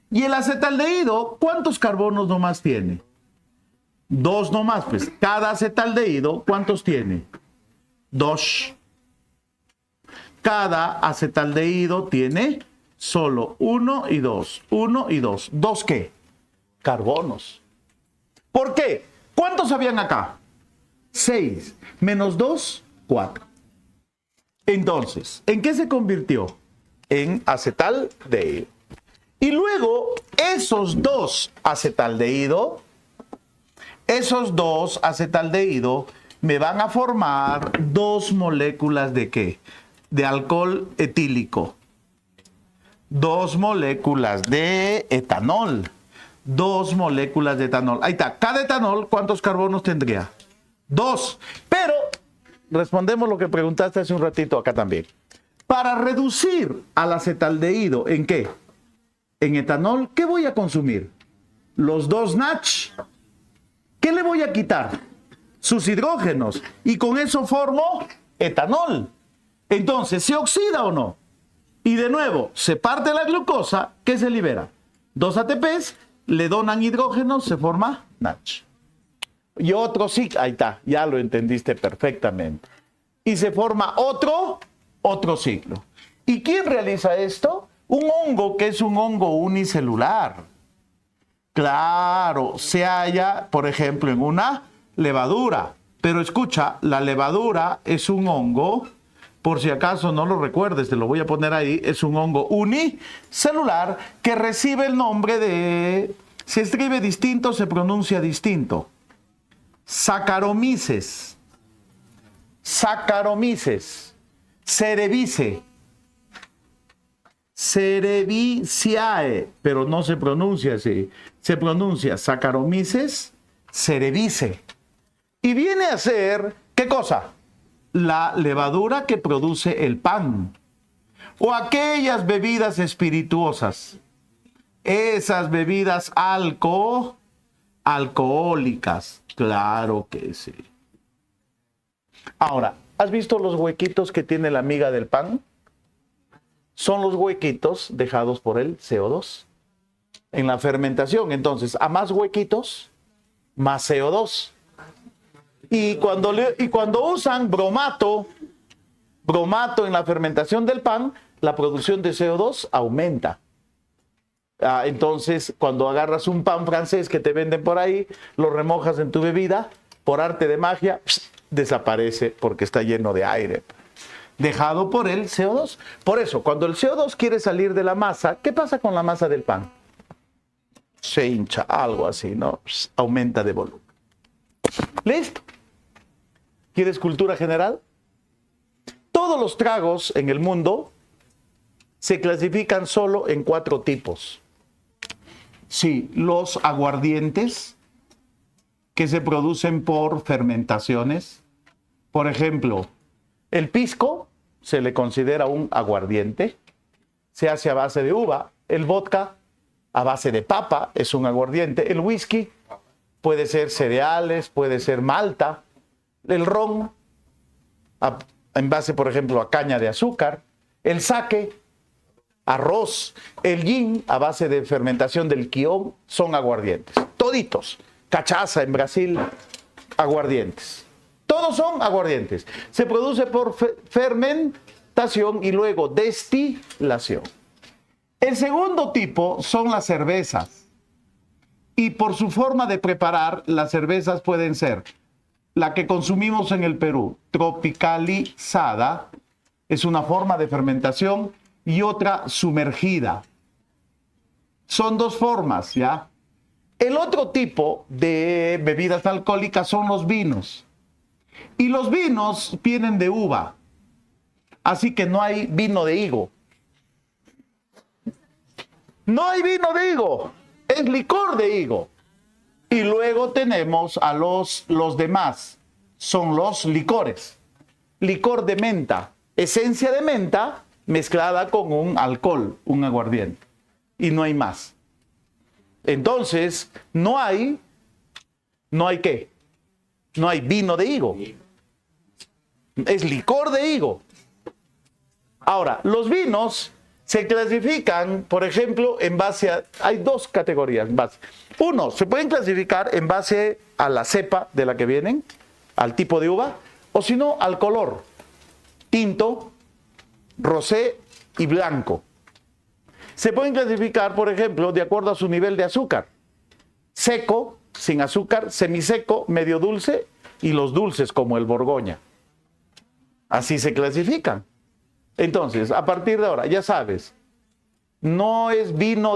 Y el acetaldehído, ¿cuántos carbonos nomás tiene? 2 nomás, pues. Cada acetaldehído, ¿cuántos tiene? 2. Cada acetaldehído tiene solo 1 y 2. 1 y 2. ¿2 qué? Carbonos. ¿Por qué? ¿Cuántos habían acá? 6. Menos 2, 4. Entonces, ¿en qué se convirtió? En acetaldehído. Y luego, esos dos acetaldehído me van a formar 2 moléculas de ¿qué? De alcohol etílico. 2 moléculas de etanol. 2 moléculas de etanol. Ahí está. Cada etanol, ¿cuántos carbonos tendría? 2. Pero, respondemos lo que preguntaste hace un ratito acá también. Para reducir al acetaldehído, ¿en qué? En etanol, ¿qué voy a consumir? Los 2 Nach. ¿Qué le voy a quitar? Sus hidrógenos. Y con eso formo etanol. Entonces, ¿se oxida o no? Y de nuevo, se parte la glucosa, ¿qué se libera? 2 ATPs, le donan hidrógenos, se forma Nach. Y otro ciclo, ahí está, ya lo entendiste perfectamente. Y se forma otro ciclo. ¿Y quién realiza esto? Un hongo que es un hongo unicelular. Claro, se halla, por ejemplo, en una levadura. Pero escucha, la levadura es un hongo, por si acaso no lo recuerdes, te lo voy a poner ahí, es un hongo unicelular que recibe el nombre de, se escribe distinto, se pronuncia distinto. Saccharomyces. Cerevisiae, pero no se pronuncia así. Se pronuncia Saccharomyces cerevisiae. Y viene a ser, ¿qué cosa? La levadura que produce el pan. O aquellas bebidas espirituosas. Esas bebidas alcohólicas. Claro que sí. Ahora, ¿has visto los huequitos que tiene la miga del pan? Son los huequitos dejados por el CO2 en la fermentación. Entonces, a más huequitos, más CO2. Y cuando usan bromato en la fermentación del pan, la producción de CO2 aumenta. Entonces, cuando agarras un pan francés que te venden por ahí, lo remojas en tu bebida, por arte de magia, desaparece porque está lleno de aire. Dejado por el CO2. Por eso, cuando el CO2 quiere salir de la masa, ¿qué pasa con la masa del pan? Se hincha, algo así, ¿no? Aumenta de volumen. ¿Listo? ¿Quieres cultura general? Todos los tragos en el mundo se clasifican solo en 4 tipos. Sí, los aguardientes que se producen por fermentaciones. Por ejemplo, el pisco se le considera un aguardiente. Se hace a base de uva. El vodka a base de papa es un aguardiente. El whisky puede ser cereales, puede ser malta. El ron en base, por ejemplo, a caña de azúcar. El sake, arroz. El gin a base de fermentación del quión son aguardientes. Toditos. Cachaza en Brasil, aguardientes. Todos son aguardientes. Se produce por fermentación y luego destilación. El segundo tipo son las cervezas. Y por su forma de preparar, las cervezas pueden ser la que consumimos en el Perú, tropicalizada, es una forma de fermentación, y otra sumergida. Son 2 formas, ¿ya? El otro tipo de bebidas alcohólicas son los vinos. Y los vinos vienen de uva. Así que no hay vino de higo. No hay vino de higo. Es licor de higo. Y luego tenemos a los demás. Son los licores. Licor de menta. Esencia de menta mezclada con un alcohol, un aguardiente. Y no hay más. Entonces, no hay ¿qué? No hay vino de higo. Es licor de higo. Ahora, los vinos se clasifican, por ejemplo, en base a... Hay 2 categorías. Uno, se pueden clasificar en base a la cepa de la que vienen, al tipo de uva, o si no, al color. Tinto, rosé y blanco. Se pueden clasificar, por ejemplo, de acuerdo a su nivel de azúcar. Seco, sin azúcar, semiseco, medio dulce y los dulces como el Borgoña. Así se clasifican. Entonces, a partir de ahora, ya sabes, no es vino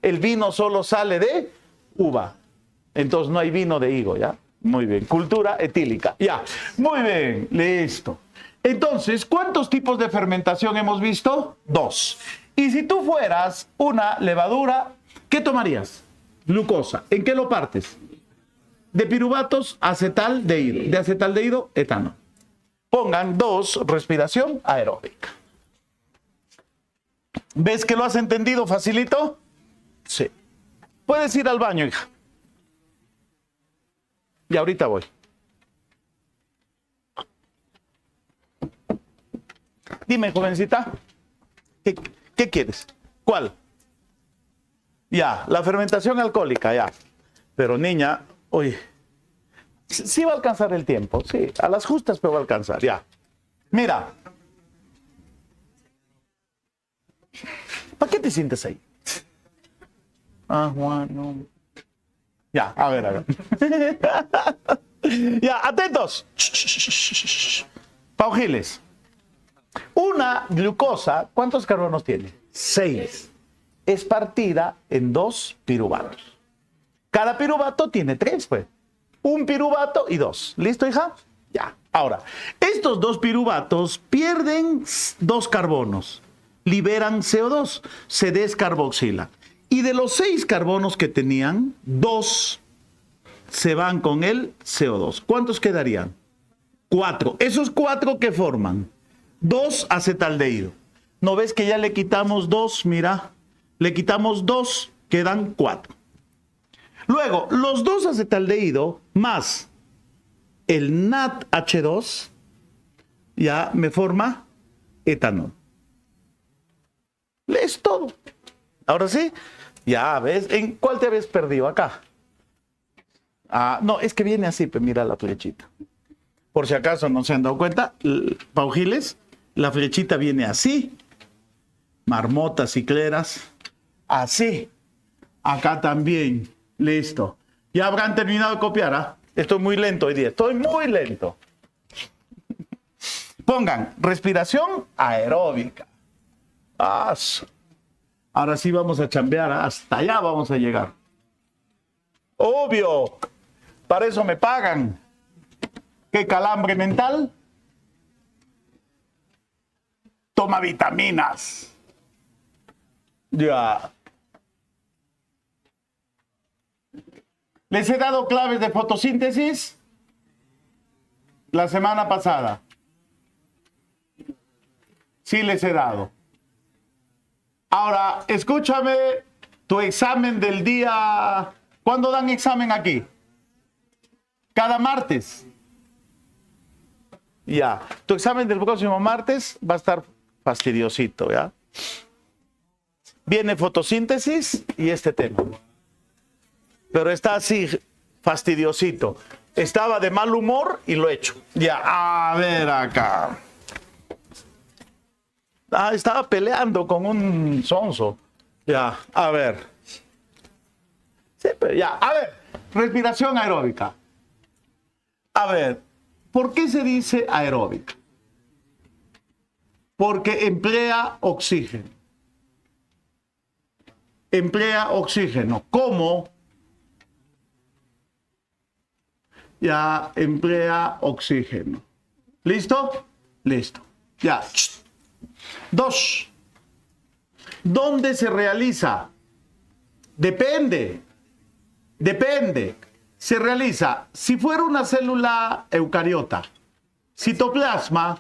el vino solo sale de uva. Entonces no hay vino de higo, ¿ya? Muy bien. Cultura etílica. Ya. Muy bien. Listo. Entonces, ¿cuántos tipos de fermentación hemos visto? 2. Y si tú fueras una levadura, ¿qué tomarías? Glucosa. ¿En qué lo partes? De piruvatos, acetaldehído. De acetaldehído, etano. Pongan 2, respiración aeróbica. ¿Ves que lo has entendido facilito? Sí. Puedes ir al baño, hija. Y ahorita voy. Dime, jovencita, ¿qué quieres? ¿Cuál? Ya, la fermentación alcohólica, ya. Pero niña, oye, sí va a alcanzar el tiempo, sí, a las justas pero va a alcanzar, ya. Mira. ¿Para qué te sientes ahí? Ah, Juan, no. Ya, a ver. Ya, atentos. Paujiles. Una glucosa, ¿cuántos carbonos tiene? 6. Es partida en 2 piruvatos. Cada piruvato tiene 3, pues. Un piruvato y 2. ¿Listo, hija? Ya. Ahora, estos 2 piruvatos pierden 2 carbonos. Liberan CO2. Se descarboxilan. Y de los 6 carbonos que tenían, 2 se van con el CO2. ¿Cuántos quedarían? 4. ¿Esos 4 qué forman? 2 acetaldehído. ¿No ves que ya le quitamos 2? Mira, le quitamos 2, quedan 4. Luego, los 2 acetaldehído más el NADH2 ya me forma etanol. ¿Lees todo? Ahora sí, ya ves, ¿en cuál te habías perdido? Acá. Ah, no, es que viene así, pues mira la flechita. Por si acaso no se han dado cuenta, Paujiles, la flechita viene así. Marmotas y cleras, así. Acá también. Listo. Ya habrán terminado de copiar, ¿ah? Estoy muy lento hoy día. Estoy muy lento. Pongan respiración aeróbica. Ahora sí vamos a chambear. Hasta allá vamos a llegar. Obvio. Para eso me pagan. ¿Qué calambre mental? Toma vitaminas. Ya. ¿Les he dado claves de fotosíntesis? La semana pasada. Sí les he dado. Ahora, escúchame tu examen del día. ¿Cuándo dan examen aquí? Cada martes. Ya. Tu examen del próximo martes va a estar fastidiosito, ¿ya? Viene fotosíntesis y este tema. Pero está así, fastidiosito. Estaba de mal humor y lo he hecho. Ya, a ver acá. Estaba peleando con un sonso. Ya, a ver. Sí, pero ya, a ver. Respiración aeróbica. A ver, ¿por qué se dice aeróbica? Porque emplea oxígeno. Emplea oxígeno. ¿Cómo? Ya emplea oxígeno. ¿Listo? Listo. Ya. 2. ¿Dónde se realiza? Depende. Depende. Se realiza, si fuera una célula eucariota, citoplasma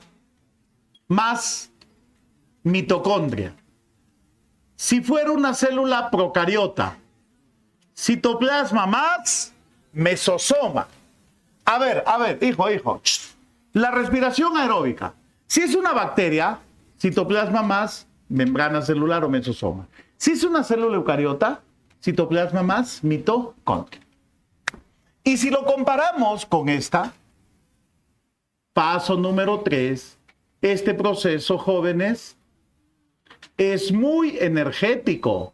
más mitocondria. Si fuera una célula procariota, citoplasma más mesosoma. A ver, hijo. La respiración aeróbica. Si es una bacteria, citoplasma más membrana celular o mesosoma. Si es una célula eucariota, citoplasma más mitocondria. Y si lo comparamos con esta, paso número 3, este proceso, jóvenes, es muy energético.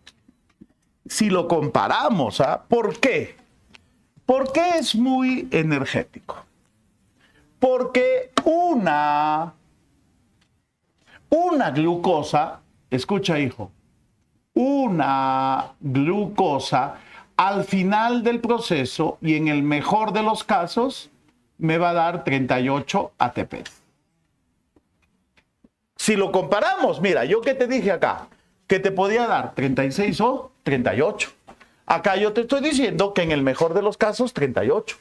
Si lo comparamos, ¿por qué? ¿Por qué es muy energético? Porque una glucosa, escucha hijo, una glucosa al final del proceso y en el mejor de los casos me va a dar 38 ATP. Si lo comparamos, mira, yo que te dije acá, que te podía dar 36 o 38. Acá yo te estoy diciendo que en el mejor de los casos 38.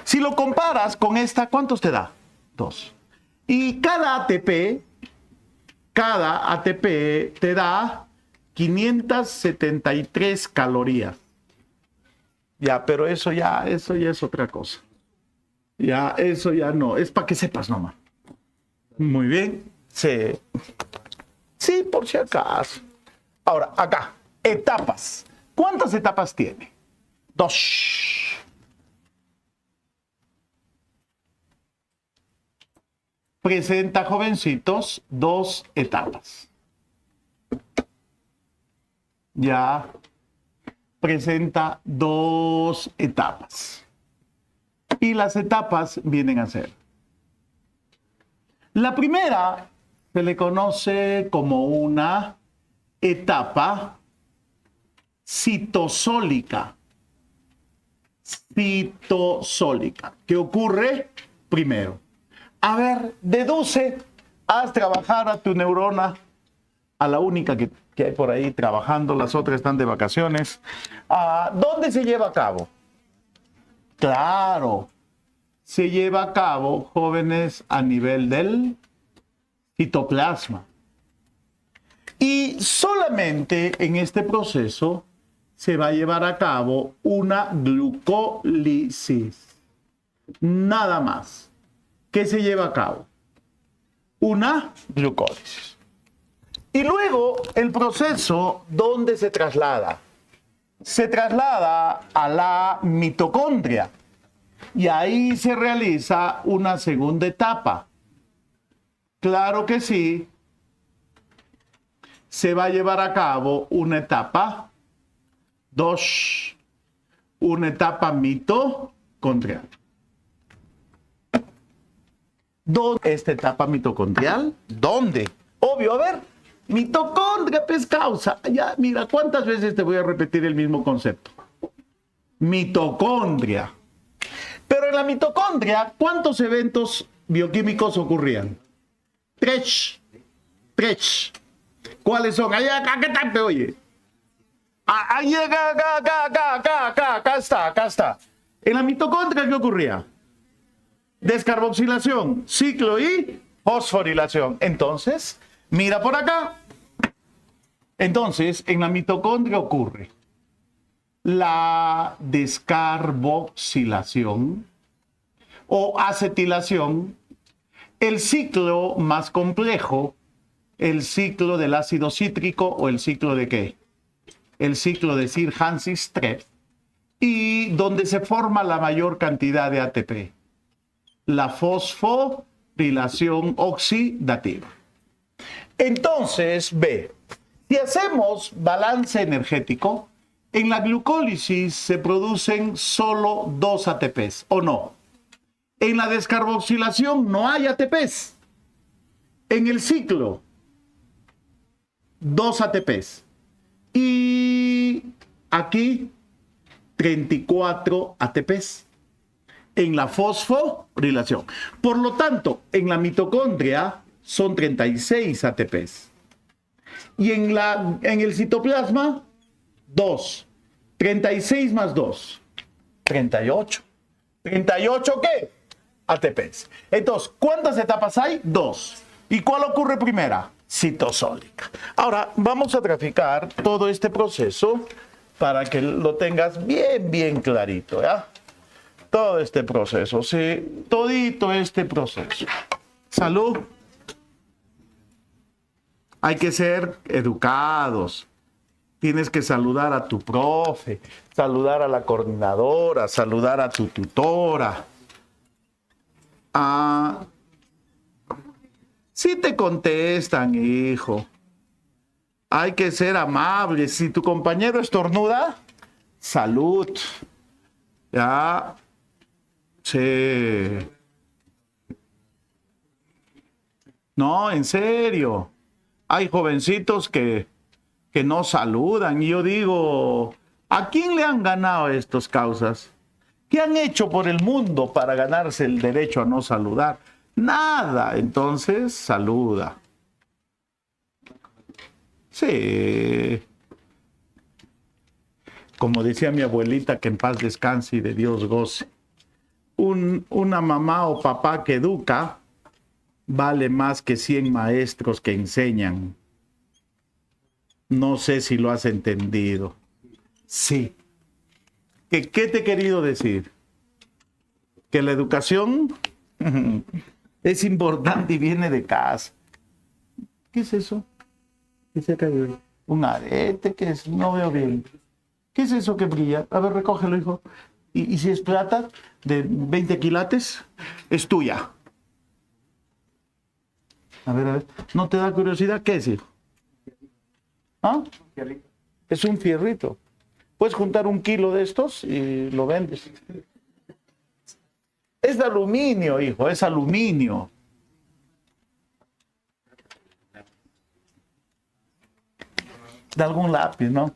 Si lo comparas con esta, ¿cuántos te da? 2. Y cada ATP te da 573 calorías. Ya, pero eso ya es otra cosa. Ya, eso ya no. Es para que sepas nomás. Muy bien. Sí. Sí, por si acaso. Ahora, acá. Etapas. ¿Cuántas etapas tiene? 2. Presenta, jovencitos, 2 etapas. Ya. Presenta 2 etapas. Y las etapas vienen a ser. La primera se le conoce como una etapa citosólica. Citosólica. ¿Qué ocurre? Primero, a ver, deduce, haz trabajar a tu neurona, a la única que hay por ahí trabajando, las otras están de vacaciones. ¿Dónde se lleva a cabo? Claro, se lleva a cabo, jóvenes, a nivel del citoplasma. Y solamente en este proceso se va a llevar a cabo una glucólisis. Nada más. ¿Qué se lleva a cabo? Una glucólisis. Y luego el proceso, ¿dónde se traslada? Se traslada a la mitocondria. Y ahí se realiza una segunda etapa. Claro que sí. Se va a llevar a cabo una etapa 2. Una etapa mitocondrial. ¿Dónde esta etapa mitocondrial? ¿Dónde? Obvio, a ver, mitocondria, pues causa. Ya, mira, ¿cuántas veces te voy a repetir el mismo concepto? Mitocondria. Pero en la mitocondria, ¿cuántos eventos bioquímicos ocurrían? 3. ¿Cuáles son? Acá, ¿qué tal te oye? Ahí, acá está. En la mitocondria, ¿qué ocurría? Descarboxilación, ciclo y fosforilación. Entonces, mira por acá. Entonces, en la mitocondria ocurre la descarboxilación o acetilación, el ciclo más complejo, el ciclo del ácido cítrico o el ciclo de qué? El ciclo de Sir-Hansis-Treff, y donde se forma la mayor cantidad de ATP, la fosforilación oxidativa. Entonces, ve, si hacemos balance energético, en la glucólisis se producen solo 2 ATPs, ¿o no? En la descarboxilación no hay ATPs. En el ciclo, 2 ATPs. Y aquí, 34 ATPs. En la fosforilación. Por lo tanto, en la mitocondria son 36 ATPs. Y en el citoplasma, 2. 36 más 2. 38. ¿38 qué? ATPs. Entonces, ¿cuántas etapas hay? 2. ¿Y cuál ocurre primera? Citosólica. Ahora, vamos a graficar todo este proceso para que lo tengas bien clarito, ¿ya? Todo este proceso, sí, todito este proceso. Salud. Hay que ser educados. Tienes que saludar a tu profe, saludar a la coordinadora, saludar a tu tutora. Si te contestan, hijo. Hay que ser amables. Si tu compañero estornuda, salud. Ya. Sí. No, en serio. Hay jovencitos que no saludan. Y yo digo, ¿a quién le han ganado estas causas? ¿Qué han hecho por el mundo para ganarse el derecho a no saludar? Nada. Entonces, saluda. Sí. Como decía mi abuelita, que en paz descanse y de Dios goce. Una mamá o papá que educa vale más que 100 maestros que enseñan. No sé si lo has entendido. Sí. ¿Qué te he querido decir? Que la educación es importante y viene de casa. ¿Qué es eso? ¿Qué se cae? Un arete, ¿qué es? No veo bien. ¿Qué es eso que brilla? A ver, recógelo, hijo. ¿Y si es plata de 20 quilates? Es tuya. A ver. ¿No te da curiosidad? ¿Qué es, hijo? ¿Ah? Es un fierrito. Puedes juntar 1 kilo de estos y lo vendes. Es de aluminio, hijo, es aluminio. De algún lápiz, ¿no?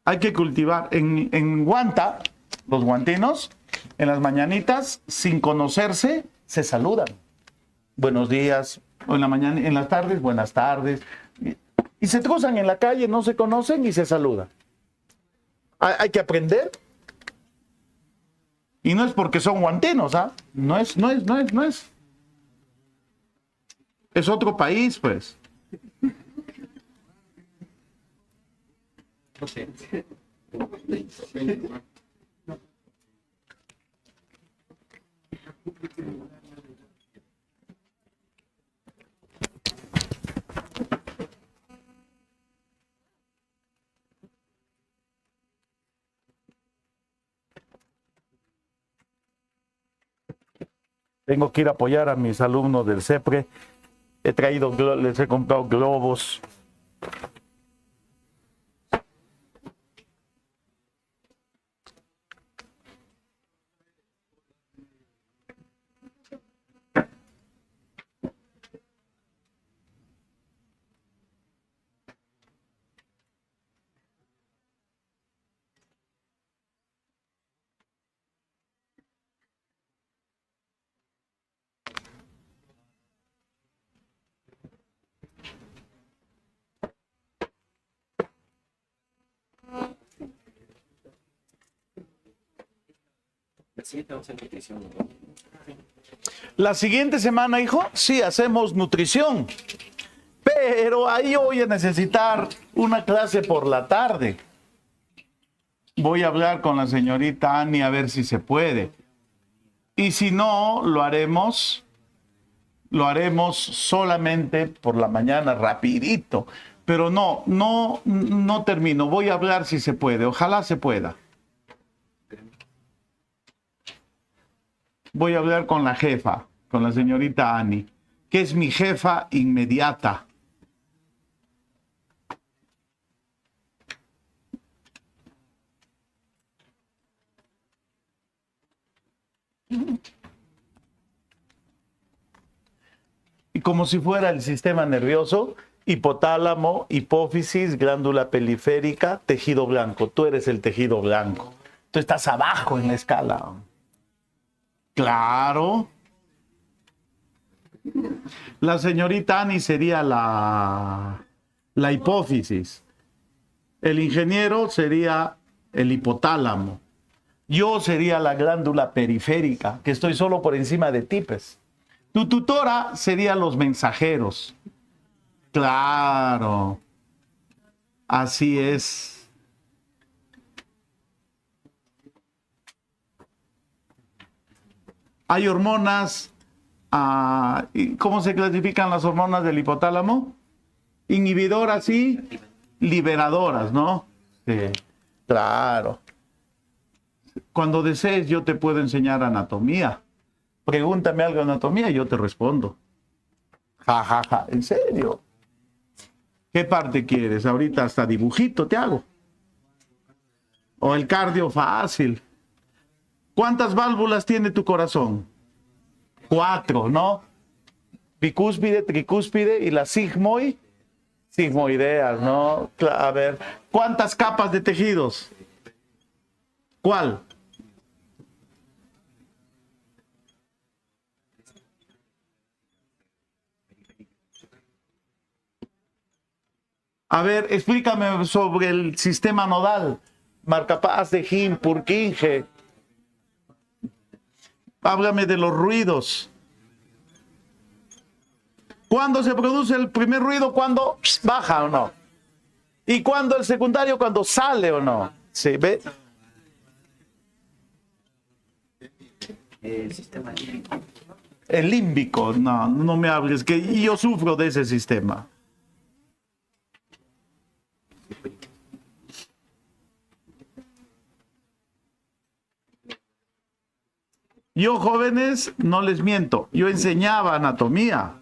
Hay que cultivar. En Guanta, los guantinos, en las mañanitas, sin conocerse, se saludan. Buenos días. O en la mañana, en las tardes, buenas tardes. Y se cruzan en la calle, no se conocen y se saludan. Hay que aprender. Y no es porque son guantinos, ¿ah? No es. Es otro país, pues. No sé. Tengo que ir a apoyar a mis alumnos del CEPRE. Les he comprado globos. La siguiente semana, hijo, sí, hacemos nutrición. Pero ahí voy a necesitar una clase por la tarde. Voy a hablar con la señorita Ani a ver si se puede. Y si no, lo haremos solamente por la mañana, rapidito. Pero no termino. Voy a hablar si se puede. Ojalá se pueda. Voy a hablar con la jefa, con la señorita Ani, que es mi jefa inmediata. Y como si fuera el sistema nervioso, hipotálamo, hipófisis, glándula periférica, tejido blanco. Tú eres el tejido blanco. Tú estás abajo en la escala. Claro. La señorita Ani sería la hipófisis. El ingeniero sería el hipotálamo. Yo sería la glándula periférica, que estoy solo por encima de tipes. Tu tutora sería los mensajeros. Claro. Así es. Hay hormonas. ¿Cómo se clasifican las hormonas del hipotálamo? Inhibidoras y liberadoras, ¿no? Sí. Claro. Cuando desees, yo te puedo enseñar anatomía. Pregúntame algo de anatomía y yo te respondo. Ja, ja, ja. ¿En serio? ¿Qué parte quieres? Ahorita hasta dibujito te hago. O el cardio fácil. ¿Cuántas válvulas tiene tu corazón? 4, ¿no? Bicúspide, tricúspide y la sigmoideas, ¿no? A ver, ¿cuántas capas de tejidos? ¿Cuál? A ver, explícame sobre el sistema nodal. Marcapasos de Hill, Purkinje. Háblame de los ruidos. ¿Cuándo se produce el primer ruido? ¿Cuándo baja o no? ¿Y cuándo el secundario? ¿Cuándo sale o no? ¿Sí? ¿Ve? El sistema límbico. El límbico. No me hables, que yo sufro de ese sistema. Yo, jóvenes, no les miento, yo enseñaba anatomía.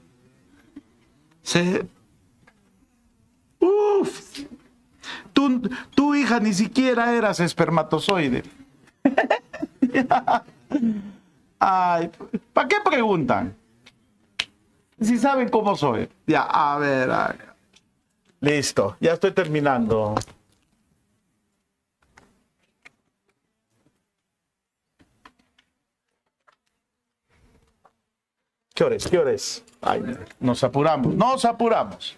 Uf, tu hija ni siquiera eras espermatozoide. Ay, ¿para qué preguntan? Si saben cómo soy. Ya, a ver. Listo, ya estoy terminando. ¿Qué hora es? ¿Qué hora es? Ay, nos apuramos, nos apuramos.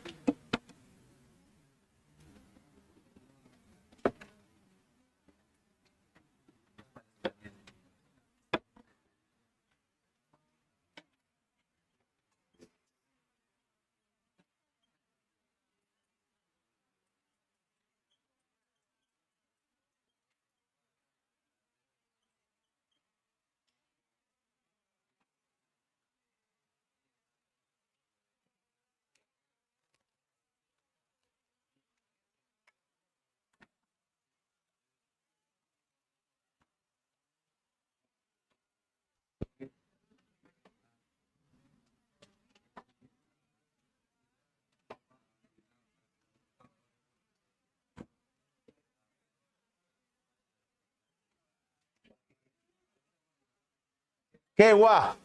¿Qué guau?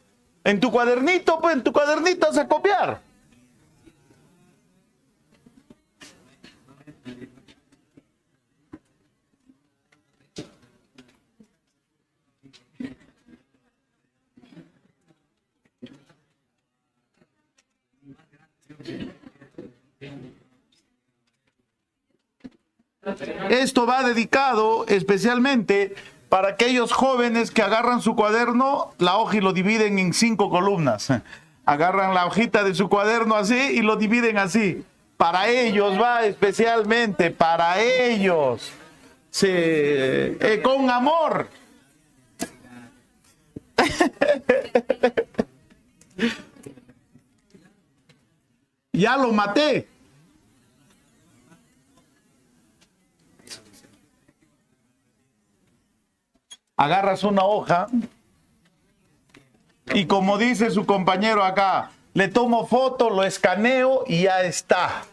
En tu cuadernito, pues en tu cuadernito vas a copiar. Esto va dedicado especialmente Para aquellos jóvenes que agarran su cuaderno, la hoja y lo dividen en 5 columnas. Agarran la hojita de su cuaderno así y lo dividen así. Para ellos va especialmente, para ellos. Sí, con amor. Ya lo maté. Agarras una hoja y como dice su compañero acá, le tomo foto, lo escaneo y ya está.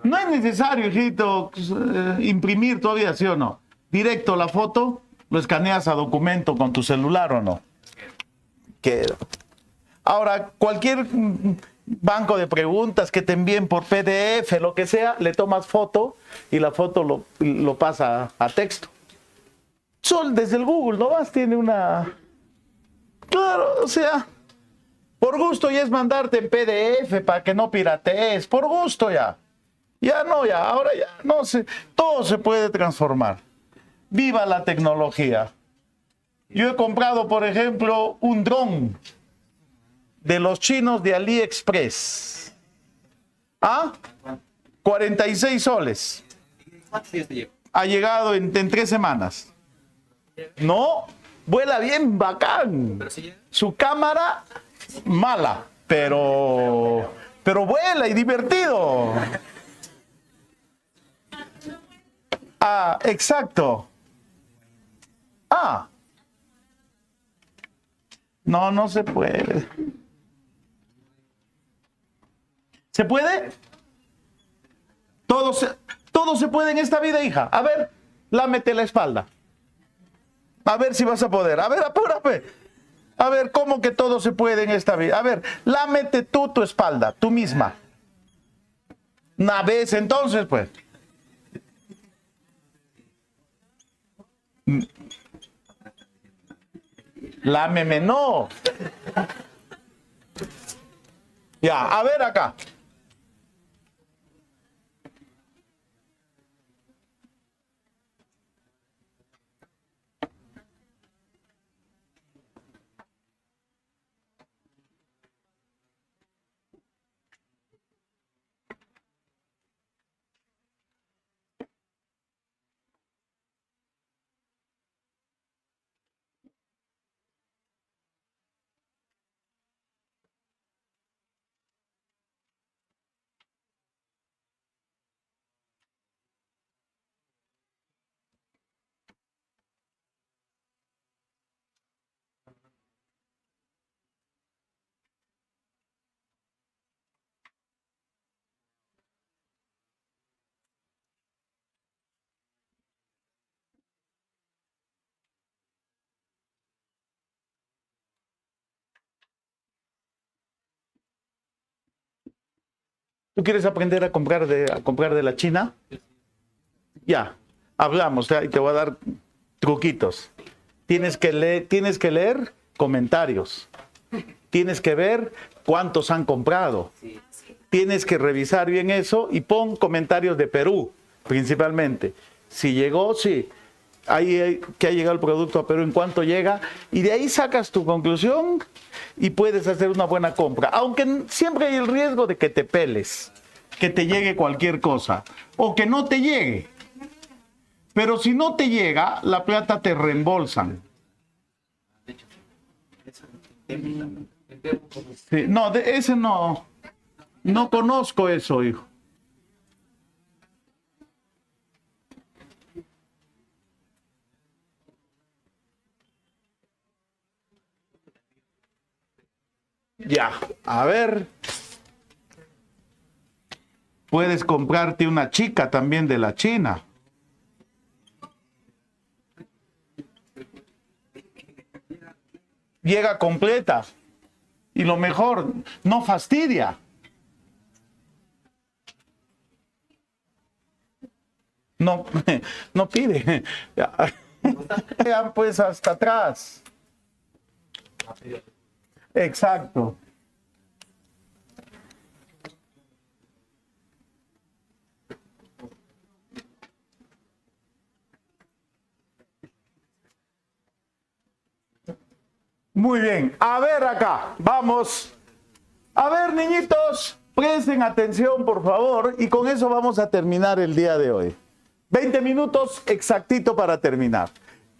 No es necesario, hijito, imprimir todavía, ¿sí o no? Directo la foto, lo escaneas a documento con tu celular o no. Ahora, cualquier banco de preguntas que te envíen por PDF, lo que sea, le tomas foto y la foto lo pasa a texto. Sol desde el Google, ¿no vas? Tiene una... Claro, o sea, por gusto ya es mandarte en PDF para que no piratees, por gusto ya. Ya no, ya, ahora ya, no sé, todo se puede transformar. ¡Viva la tecnología! Yo he comprado, por ejemplo, un dron de los chinos de AliExpress. ¿Ah? 46 soles. Ha llegado en 3 semanas. No, vuela bien bacán. Su cámara, mala, pero vuela y divertido. Ah, exacto. Ah. No, no se puede. ¿Se puede? Todo se puede en esta vida, hija. A ver, lámete la espalda. A ver si vas a poder. A ver, apúrate. A ver, ¿cómo que todo se puede en esta vida? A ver, lámete tú tu espalda, tú misma. Una vez entonces, pues. Lámeme, no. Ya, a ver acá. ¿Tú quieres aprender a comprar de la China? Ya, hablamos, y te voy a dar truquitos. Tienes que leer comentarios. Tienes que ver cuántos han comprado. Tienes que revisar bien eso y pon comentarios de Perú, principalmente. Si llegó, sí. Ahí que ha llegado el producto a Perú, en cuánto llega, y de ahí sacas tu conclusión y puedes hacer una buena compra. Aunque siempre hay el riesgo de que te peles, que te llegue cualquier cosa, o que no te llegue. Pero si no te llega, la plata te reembolsan. Sí, no, de ese no. No conozco eso, hijo. Ya, a ver. Puedes comprarte una chica también de la China. Llega completa. Y lo mejor, no fastidia. No, no pide. Ya, pues hasta atrás. Exacto. Muy bien, a ver acá, vamos. A ver, niñitos, presten atención, por favor, y con eso vamos a terminar el día de hoy. 20 minutos exactito para terminar.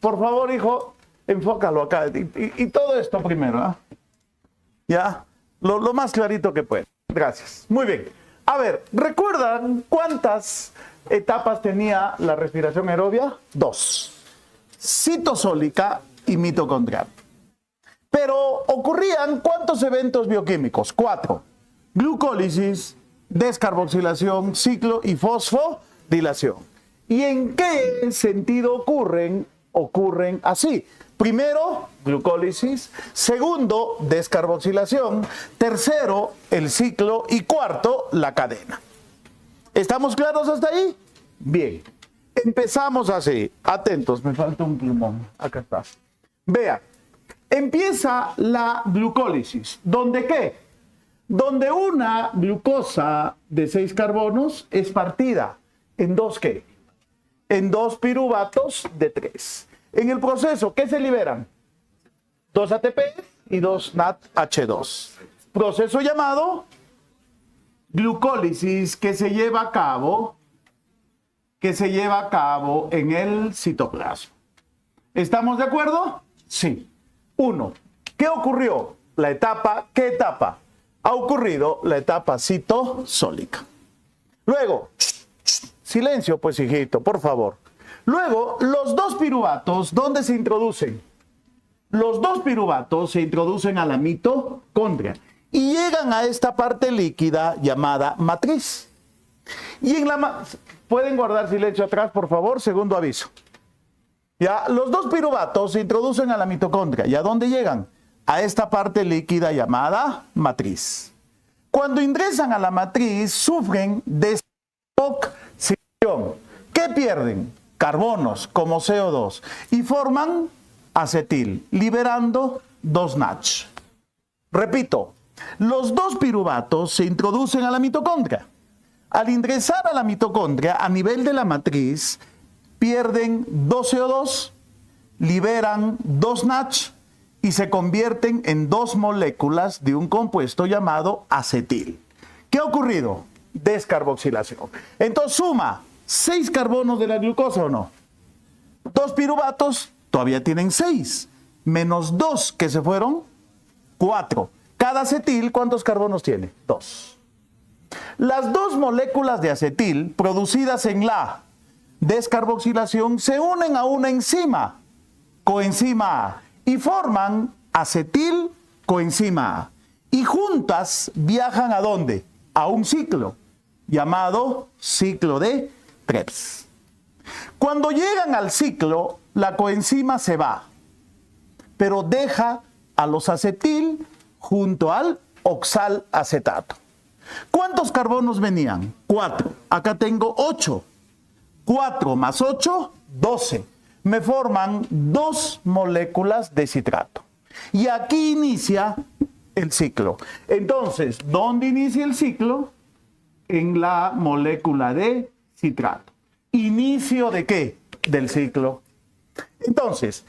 Por favor, hijo, enfócalo acá. Y todo esto primero, ¿ah? Ya, lo más clarito que pueda. Gracias. Muy bien. A ver, ¿recuerdan cuántas etapas tenía la respiración aerobia? 2. Citosólica y mitocondrial. Pero ocurrían ¿cuántos eventos bioquímicos? 4. Glucólisis, descarboxilación, ciclo y fosfodilación. ¿Y en qué sentido ocurren? Ocurren así. Primero, glucólisis. Segundo, descarboxilación. Tercero, el ciclo. Y cuarto, la cadena. ¿Estamos claros hasta ahí? Bien. Empezamos así. Atentos, me falta un plumón. Acá está. Vea. Empieza la glucólisis. ¿Dónde qué? Donde una glucosa de 6 carbonos es partida. ¿En 2 qué? En 2 piruvatos de 3. En el proceso, ¿qué se liberan? 2 ATP y 2 NADH2. Proceso llamado glucólisis que se lleva a cabo en el citoplasma. ¿Estamos de acuerdo? Sí. 1. ¿Qué ocurrió? ¿Qué etapa? Ha ocurrido la etapa citosólica. Luego, silencio, pues, hijito, por favor. Luego, los 2 piruvatos, ¿dónde se introducen? Los 2 piruvatos se introducen a la mitocondria y llegan a esta parte líquida llamada matriz. Y en ¿pueden guardar silencio atrás, por favor? Segundo aviso. Ya, los 2 piruvatos se introducen a la mitocondria. ¿Y a dónde llegan? A esta parte líquida llamada matriz. Cuando ingresan a la matriz, sufren desoxidación. ¿Qué pierden? Carbonos como CO2 y forman acetil, liberando 2 NADH. Repito, los 2 piruvatos se introducen a la mitocondria. Al ingresar a la mitocondria, a nivel de la matriz, pierden 2 CO2, liberan 2 NADH y se convierten en 2 moléculas de un compuesto llamado acetil. ¿Qué ha ocurrido? Descarboxilación. Entonces suma 6 carbonos de la glucosa, ¿o no? 2 piruvatos todavía tienen 6, menos 2 que se fueron, 4. Cada acetil, ¿cuántos carbonos tiene? 2. Las 2 moléculas de acetil producidas en la descarboxilación se unen a una enzima, coenzima A, y forman acetil coenzima A. Y juntas viajan ¿a dónde? A un ciclo llamado ciclo de Krebs. Cuando llegan al ciclo, la coenzima se va, pero deja a los acetil junto al oxalacetato. ¿Cuántos carbonos venían? 4. Acá tengo 8. 4 más 8, 12. Me forman 2 moléculas de citrato. Y aquí inicia el ciclo. Entonces, ¿dónde inicia el ciclo? En la molécula de citrato. ¿Inicio de qué? Del ciclo. Entonces,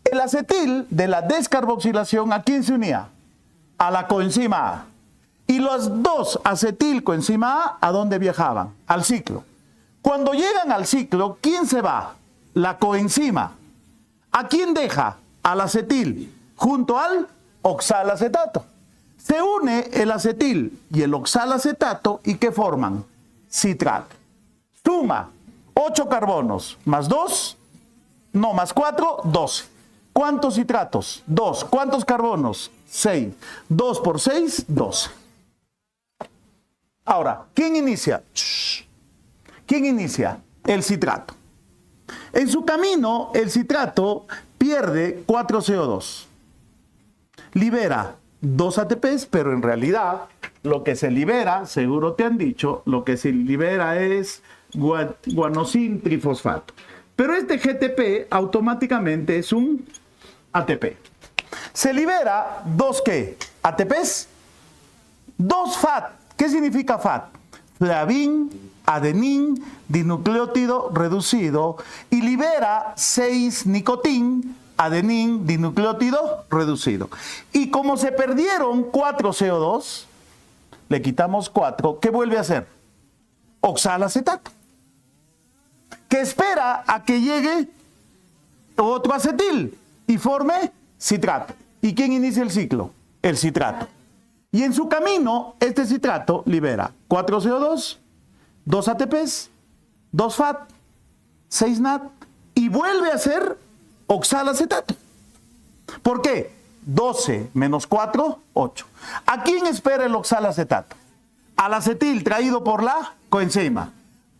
el acetil de la descarboxilación, ¿a quién se unía? A la coenzima A. Y los 2 acetilcoenzima A, ¿a dónde viajaban? Al ciclo. Cuando llegan al ciclo, ¿quién se va? La coenzima. ¿A quién deja? Al acetil, junto al oxalacetato. Se une el acetil y el oxalacetato, ¿y qué forman? Citrato. Suma 8 carbonos más 2, no, más 4, 12. ¿Cuántos citratos? 2. ¿Cuántos carbonos? 6. 2 por 6, 12. Ahora, ¿quién inicia? ¿Quién inicia? El citrato. En su camino, el citrato pierde 4 CO2. Libera 2 ATPs, pero en realidad lo que se libera, seguro te han dicho, lo que se libera es guanosin trifosfato. Pero este GTP automáticamente es un ATP. Se libera 2 ¿qué? ATPs, 2 FAT. ¿Qué significa FAT? Flavin, adenín, dinucleótido reducido, y libera 6 nicotín, adenín dinucleótido reducido. Y como se perdieron 4 CO2, le quitamos 4, ¿qué vuelve a hacer? Oxalacetato, que espera a que llegue otro acetil y forme citrato. ¿Y quién inicia el ciclo? El citrato. Y en su camino, este citrato libera 4 CO2, 2 ATPs, 2 FAT, 6 NAT y vuelve a ser oxalacetato. ¿Por qué? 12 menos 4, 8. ¿A quién espera el oxalacetato? Al acetil traído por la coenzima.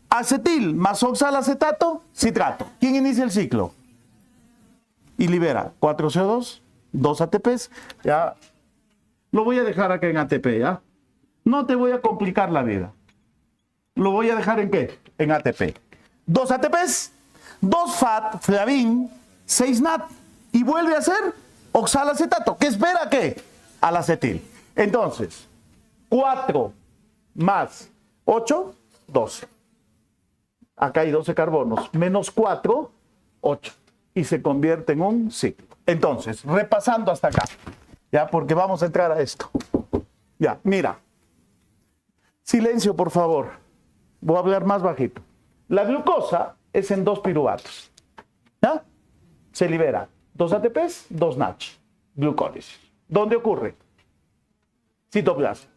Acetil más oxalacetato, citrato. ¿Quién inicia el ciclo? Y libera 4 CO2, 2 ATPs. Ya lo voy a dejar acá en ATP, ¿ya? No te voy a complicar la vida. ¿Lo voy a dejar en qué? En ATP. 2 ATPs, 2 FAT, flavin, 6 NAT. Y vuelve a ser oxalacetato. ¿Qué espera qué? Al acetil. Entonces, 4 más 8, 12. Acá hay 12 carbonos. Menos 4, 8. Y se convierte en un ciclo. Entonces, repasando hasta acá. Ya, porque vamos a entrar a esto. Ya, mira. Silencio, por favor. Voy a hablar más bajito. La glucosa es en 2 piruvatos. ¿Ya? Se libera 2 ATPs, 2 NACH. Glucólisis. ¿Dónde ocurre? Citoplasma.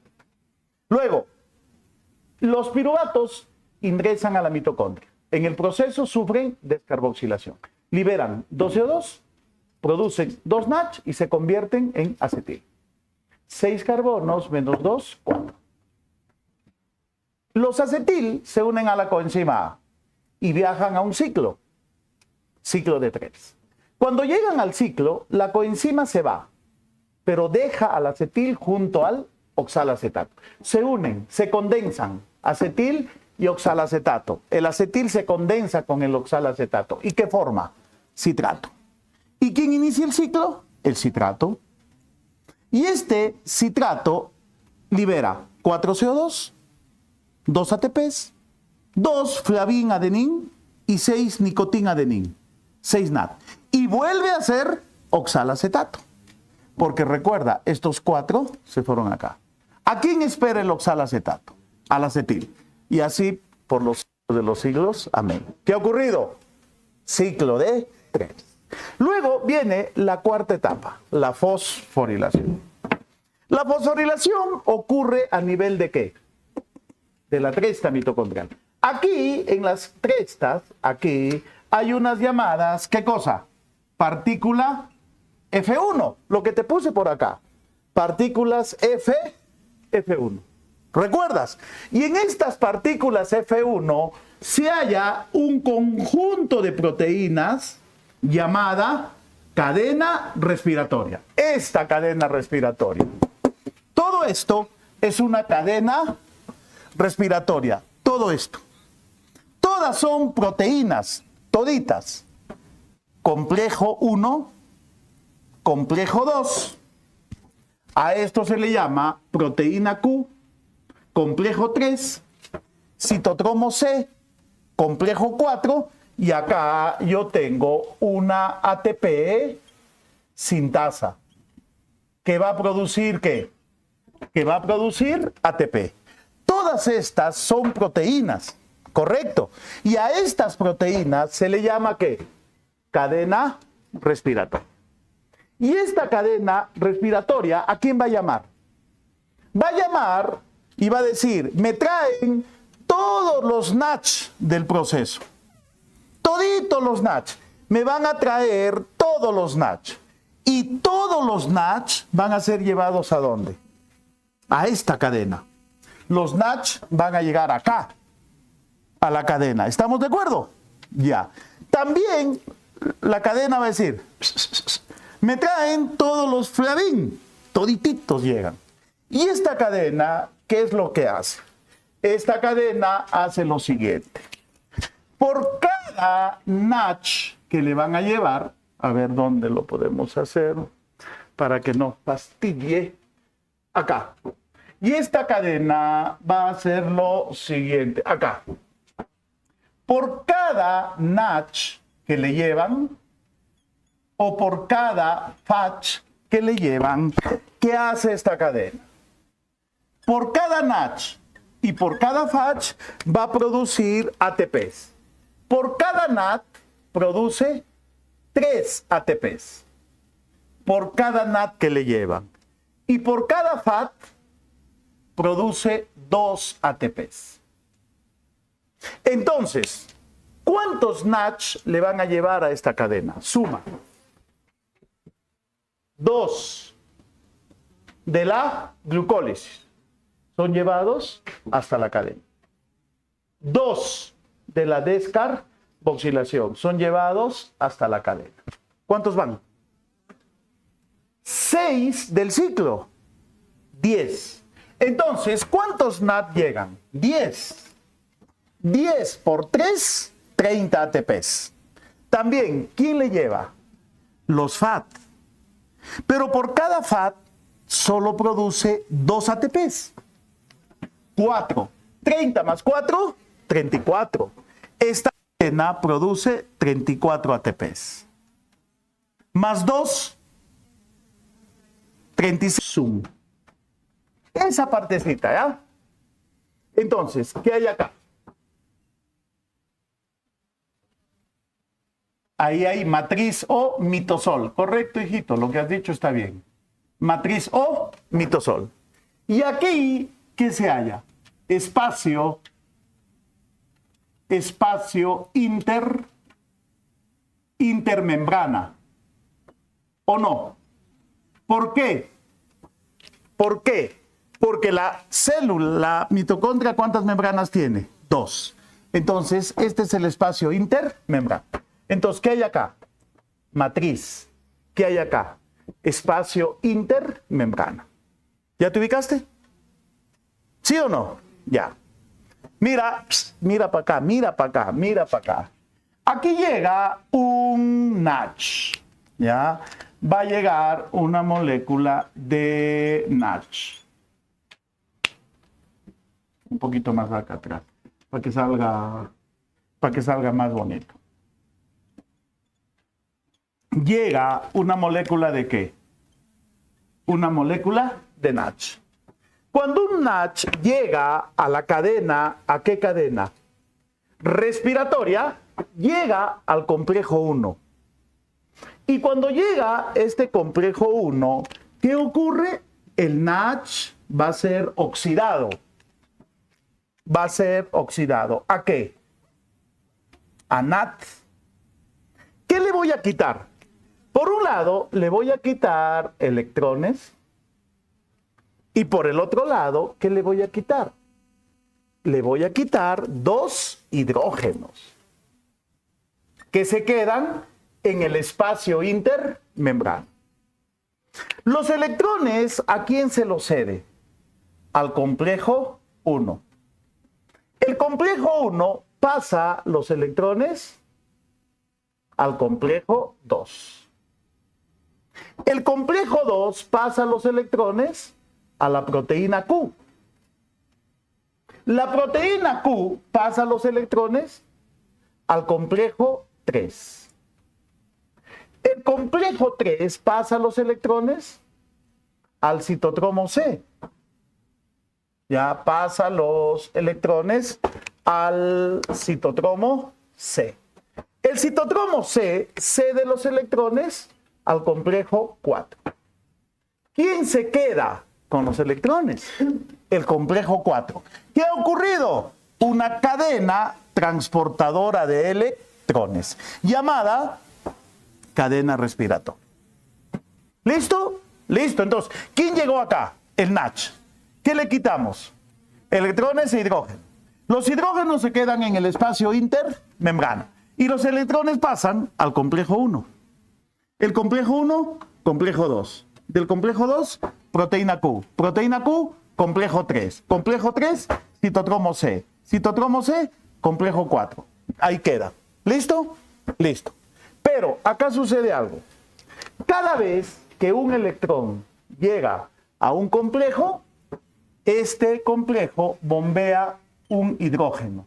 Luego, los piruvatos ingresan a la mitocondria. En el proceso sufren descarboxilación. Liberan 2 CO2, producen 2 NACH y se convierten en acetil. 6 carbonos menos 2, 4. Los acetil se unen a la coenzima A y viajan a un ciclo de 3. Cuando llegan al ciclo, la coenzima se va, pero deja al acetil junto al oxalacetato. Se unen, se condensan, acetil y oxalacetato. El acetil se condensa con el oxalacetato. ¿Y qué forma? Citrato. ¿Y quién inicia el ciclo? El citrato. Y este citrato libera 4 CO2, 2 ATPs, 2 flavin adenín y 6 nicotin adenín, 6 NAT. Y vuelve a ser oxalacetato. Porque recuerda, estos 4 se fueron acá. ¿A quién espera el oxalacetato? Al acetil. Y así por los siglos de los siglos. Amén. ¿Qué ha ocurrido? Ciclo de 3. Luego viene la cuarta etapa, la fosforilación. La fosforilación ocurre a nivel de ¿qué? De la cresta mitocondrial. Aquí, en las crestas, aquí hay unas llamadas, ¿qué cosa? Partícula F1, lo que te puse por acá. Partículas F1. ¿Recuerdas? Y en estas partículas F1 se halla un conjunto de proteínas llamada cadena respiratoria. Esta cadena respiratoria. Todo esto es una cadena respiratoria. Todo esto. Todas son proteínas, toditas. Complejo 1, complejo 2. A esto se le llama proteína Q, complejo 3, citocromo C, complejo 4, y acá yo tengo una ATP sintasa. ¿Que va a producir qué? Que va a producir ATP. Todas estas son proteínas, ¿correcto? Y a estas proteínas se le llama ¿qué? Cadena respiratoria. Y esta cadena respiratoria, ¿a quién va a llamar? Va a llamar y va a decir, me traen todos los NACH del proceso. Toditos los NACH. Me van a traer todos los NACH. Y todos los NACH van a ser llevados ¿a dónde? A esta cadena. Los NACH van a llegar acá, a la cadena. ¿Estamos de acuerdo? Ya. También la cadena va a decir, me traen todos los flavin, todititos llegan. Y esta cadena, ¿qué es lo que hace? Esta cadena hace lo siguiente. Por cada NACH que le van a llevar, a ver dónde lo podemos hacer para que no fastidie, acá. Y esta cadena va a hacer lo siguiente, acá. Por cada NACH que le llevan, o por cada fach que le llevan, ¿qué hace esta cadena? Por cada NAT y por cada fach va a producir ATPs. Por cada NAT produce 3 ATPs. Por cada NAT que le llevan. Y por cada FAT produce 2 ATPs. Entonces, ¿cuántos NATs le van a llevar a esta cadena? Suma. 2 de la glucólisis son llevados hasta la cadena. 2 de la descarboxilación son llevados hasta la cadena. ¿Cuántos van? 6 del ciclo. 10. Entonces, ¿cuántos NAT llegan? 10. 10 por 3, 30 ATPs. También, ¿quién le lleva? Los FAT. Pero por cada FAT solo produce 2 ATPs. 4. 30 más 4, 34. Esta cadena produce 34 ATPs. Más 2, 36. Zoom. Esa partecita, ¿ya? Entonces, ¿qué hay acá? Ahí hay matriz O, mitosol. Correcto, hijito, lo que has dicho está bien. Matriz O, mitosol. Y aquí, ¿qué se halla? Espacio intermembrana. ¿O no? ¿Por qué? ¿Por qué? Porque la célula, la mitocondria, ¿cuántas membranas tiene? 2. Entonces, este es el espacio intermembrana. Entonces, ¿qué hay acá? Matriz. ¿Qué hay acá? Espacio intermembrana. ¿Ya te ubicaste? ¿Sí o no? Ya. Mira, mira para acá, mira para acá, mira para acá. Aquí llega un NACH. ¿Ya? Va a llegar una molécula de NACH. Un poquito más acá atrás, para que salga más bonito. Llega una molécula de ¿qué? Una molécula de NACH. Cuando un NACH llega a la cadena, ¿a qué cadena? Respiratoria, llega al complejo 1. Y cuando llega este complejo 1, ¿qué ocurre? El NACH va a ser oxidado. Va a ser oxidado. ¿A qué? A NAT. ¿Qué le voy a quitar? Por un lado, le voy a quitar electrones. Y por el otro lado, ¿qué le voy a quitar? Le voy a quitar 2 hidrógenos que se quedan en el espacio intermembrana. Los electrones, ¿a quién se los cede? Al complejo 1. El complejo 1 pasa los electrones al complejo 2. El complejo 2 pasa los electrones a la proteína Q. La proteína Q pasa los electrones al complejo 3. El complejo 3 pasa los electrones al citocromo C. Ya pasa los electrones al citocromo C. El citocromo C cede los electrones al complejo 4. ¿Quién se queda con los electrones? El complejo 4. ¿Qué ha ocurrido? Una cadena transportadora de electrones llamada cadena respiratoria. ¿Listo? Listo. Entonces, ¿quién llegó acá? El NACH. ¿Qué le quitamos? Electrones e hidrógeno. Los hidrógenos se quedan en el espacio intermembrana y los electrones pasan al complejo 1. El complejo 1, complejo 2. Del complejo 2, proteína Q. Proteína Q, complejo 3. Complejo 3, citocromo C. Citocromo C, complejo 4. Ahí queda. ¿Listo? Listo. Pero acá sucede algo. Cada vez que un electrón llega a un complejo, este complejo bombea un hidrógeno.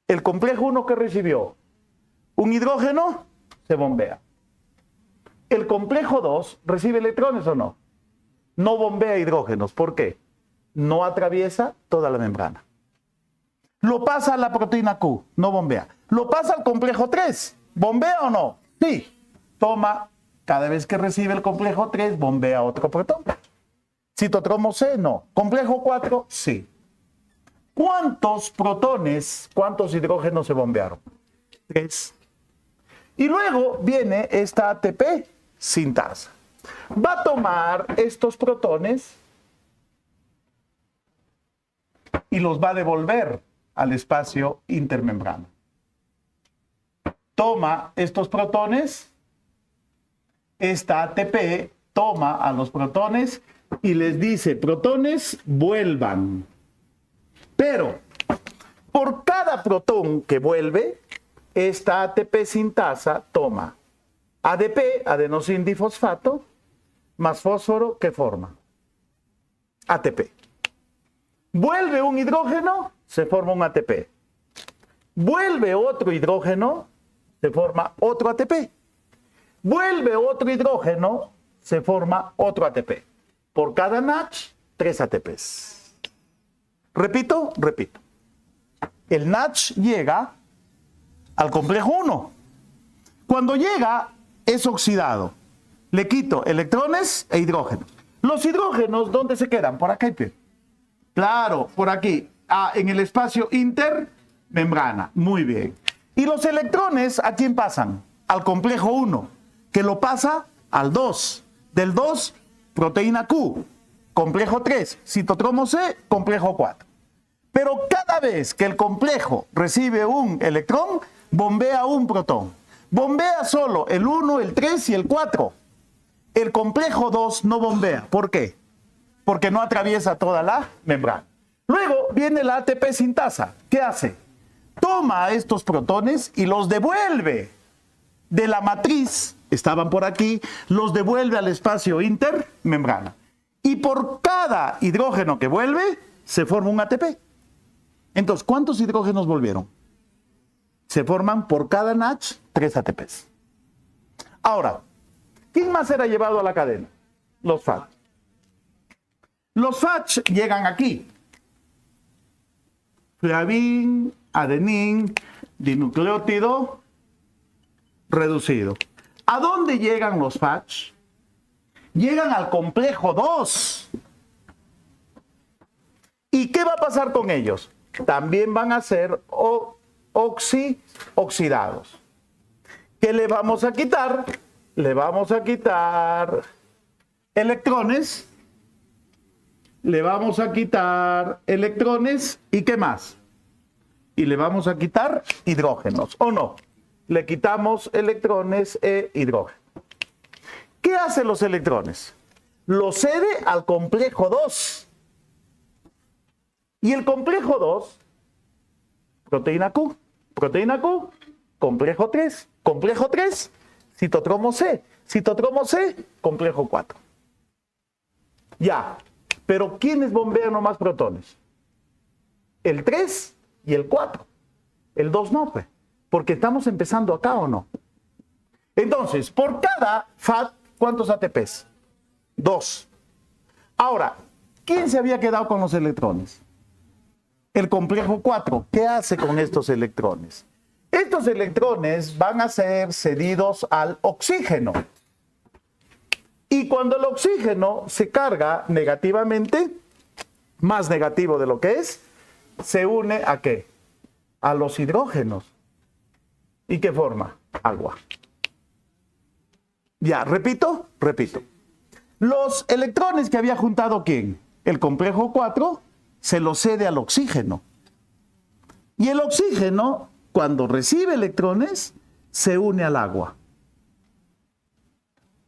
El complejo 1 que recibió Un hidrógeno se bombea. ¿El complejo 2 recibe electrones o no? No bombea hidrógenos. ¿Por qué? No atraviesa toda la membrana. Lo pasa a la proteína Q, no bombea. Lo pasa al complejo 3, ¿bombea o no? Sí. Toma, cada vez que recibe el complejo 3, bombea otro protón. Citocromo C, no. Complejo 4, sí. ¿Cuántos protones, cuántos hidrógenos se bombearon? 3. Y luego viene esta ATP sintasa. Va a tomar estos protones y los va a devolver al espacio intermembrana. Toma estos protones, esta ATP toma a los protones y les dice, protones, vuelvan. Pero por cada protón que vuelve, esta ATP sintasa toma ADP, adenosín difosfato, más fósforo, ¿qué forma? ATP. Vuelve un hidrógeno, se forma un ATP. Vuelve otro hidrógeno, se forma otro ATP. Vuelve otro hidrógeno, se forma otro ATP. Por cada NACH, 3 ATPs. Repito. El NACH llega al complejo 1. Cuando llega, es oxidado. Le quito electrones e hidrógenos. Los hidrógenos, ¿dónde se quedan? Por acá. Claro, por aquí. En el espacio intermembrana. Muy bien. ¿Y los electrones a quién pasan? Al complejo 1, que lo pasa al 2. Del 2, proteína Q. Complejo 3, citocromo C, complejo 4. Pero cada vez que el complejo recibe un electrón, bombea un protón. Bombea solo el 1, el 3 y el 4. El complejo 2 no bombea. ¿Por qué? Porque no atraviesa toda la membrana. Luego viene la ATP sintasa. ¿Qué hace? Toma estos protones y los devuelve de la matriz, estaban por aquí, los devuelve al espacio intermembrana. Y por cada hidrógeno que vuelve, se forma un ATP. Entonces, ¿cuántos hidrógenos volvieron? Se forman por cada NACH 3 ATPs. Ahora, ¿quién más era llevado a la cadena? Los FAT. Los FAT llegan aquí. Flavin, adenín, dinucleótido reducido. ¿A dónde llegan los FAT? Llegan al complejo 2. ¿Y qué va a pasar con ellos? También van a ser oxidados. ¿Qué le vamos a quitar? Le vamos a quitar electrones. Le vamos a quitar electrones. ¿Y qué más? Y le vamos a quitar hidrógenos, ¿o no? Le quitamos electrones e hidrógeno. ¿Qué hacen los electrones? Los cede al complejo 2. Y el complejo 2, proteína Q. Proteína Q, complejo 3. Complejo 3, citocromo C. Citocromo C, complejo 4. Ya, pero ¿quiénes bombean más protones? El 3 y el 4. El 2 no, pues. Porque estamos empezando acá, ¿o no? Entonces, por cada FAT, ¿cuántos ATPs? 2. Ahora, ¿quién se había quedado con los electrones? El complejo 4. ¿Qué hace con estos electrones? Estos electrones van a ser cedidos al oxígeno. Y cuando el oxígeno se carga negativamente, más negativo de lo que es, se une ¿a qué? A los hidrógenos. ¿Y qué forma? Agua. Ya, repito. Los electrones que había juntado ¿quién? El complejo 4 se los cede al oxígeno. Y el oxígeno, cuando recibe electrones, se une al agua.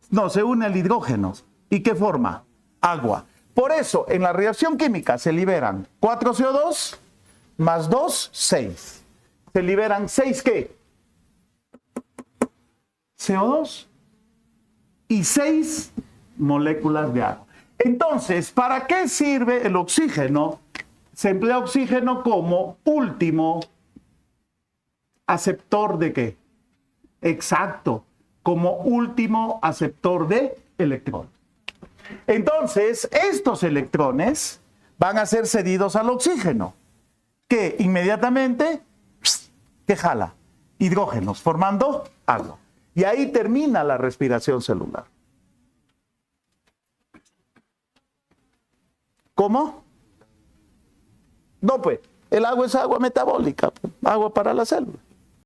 No, se une al hidrógeno. ¿Y qué forma? Agua. Por eso, en la reacción química se liberan 4 CO2 más 2, 6. Se liberan 6 ¿qué? CO2 y 6 moléculas de agua. Entonces, ¿para qué sirve el oxígeno? Se emplea oxígeno como último aceptor ¿de qué? Exacto, como último aceptor de electrón. Entonces, estos electrones van a ser cedidos al oxígeno, que inmediatamente, ¿qué jala? Hidrógenos, formando agua. Y ahí termina la respiración celular. ¿Cómo? No, pues, el agua es agua metabólica, agua para la célula.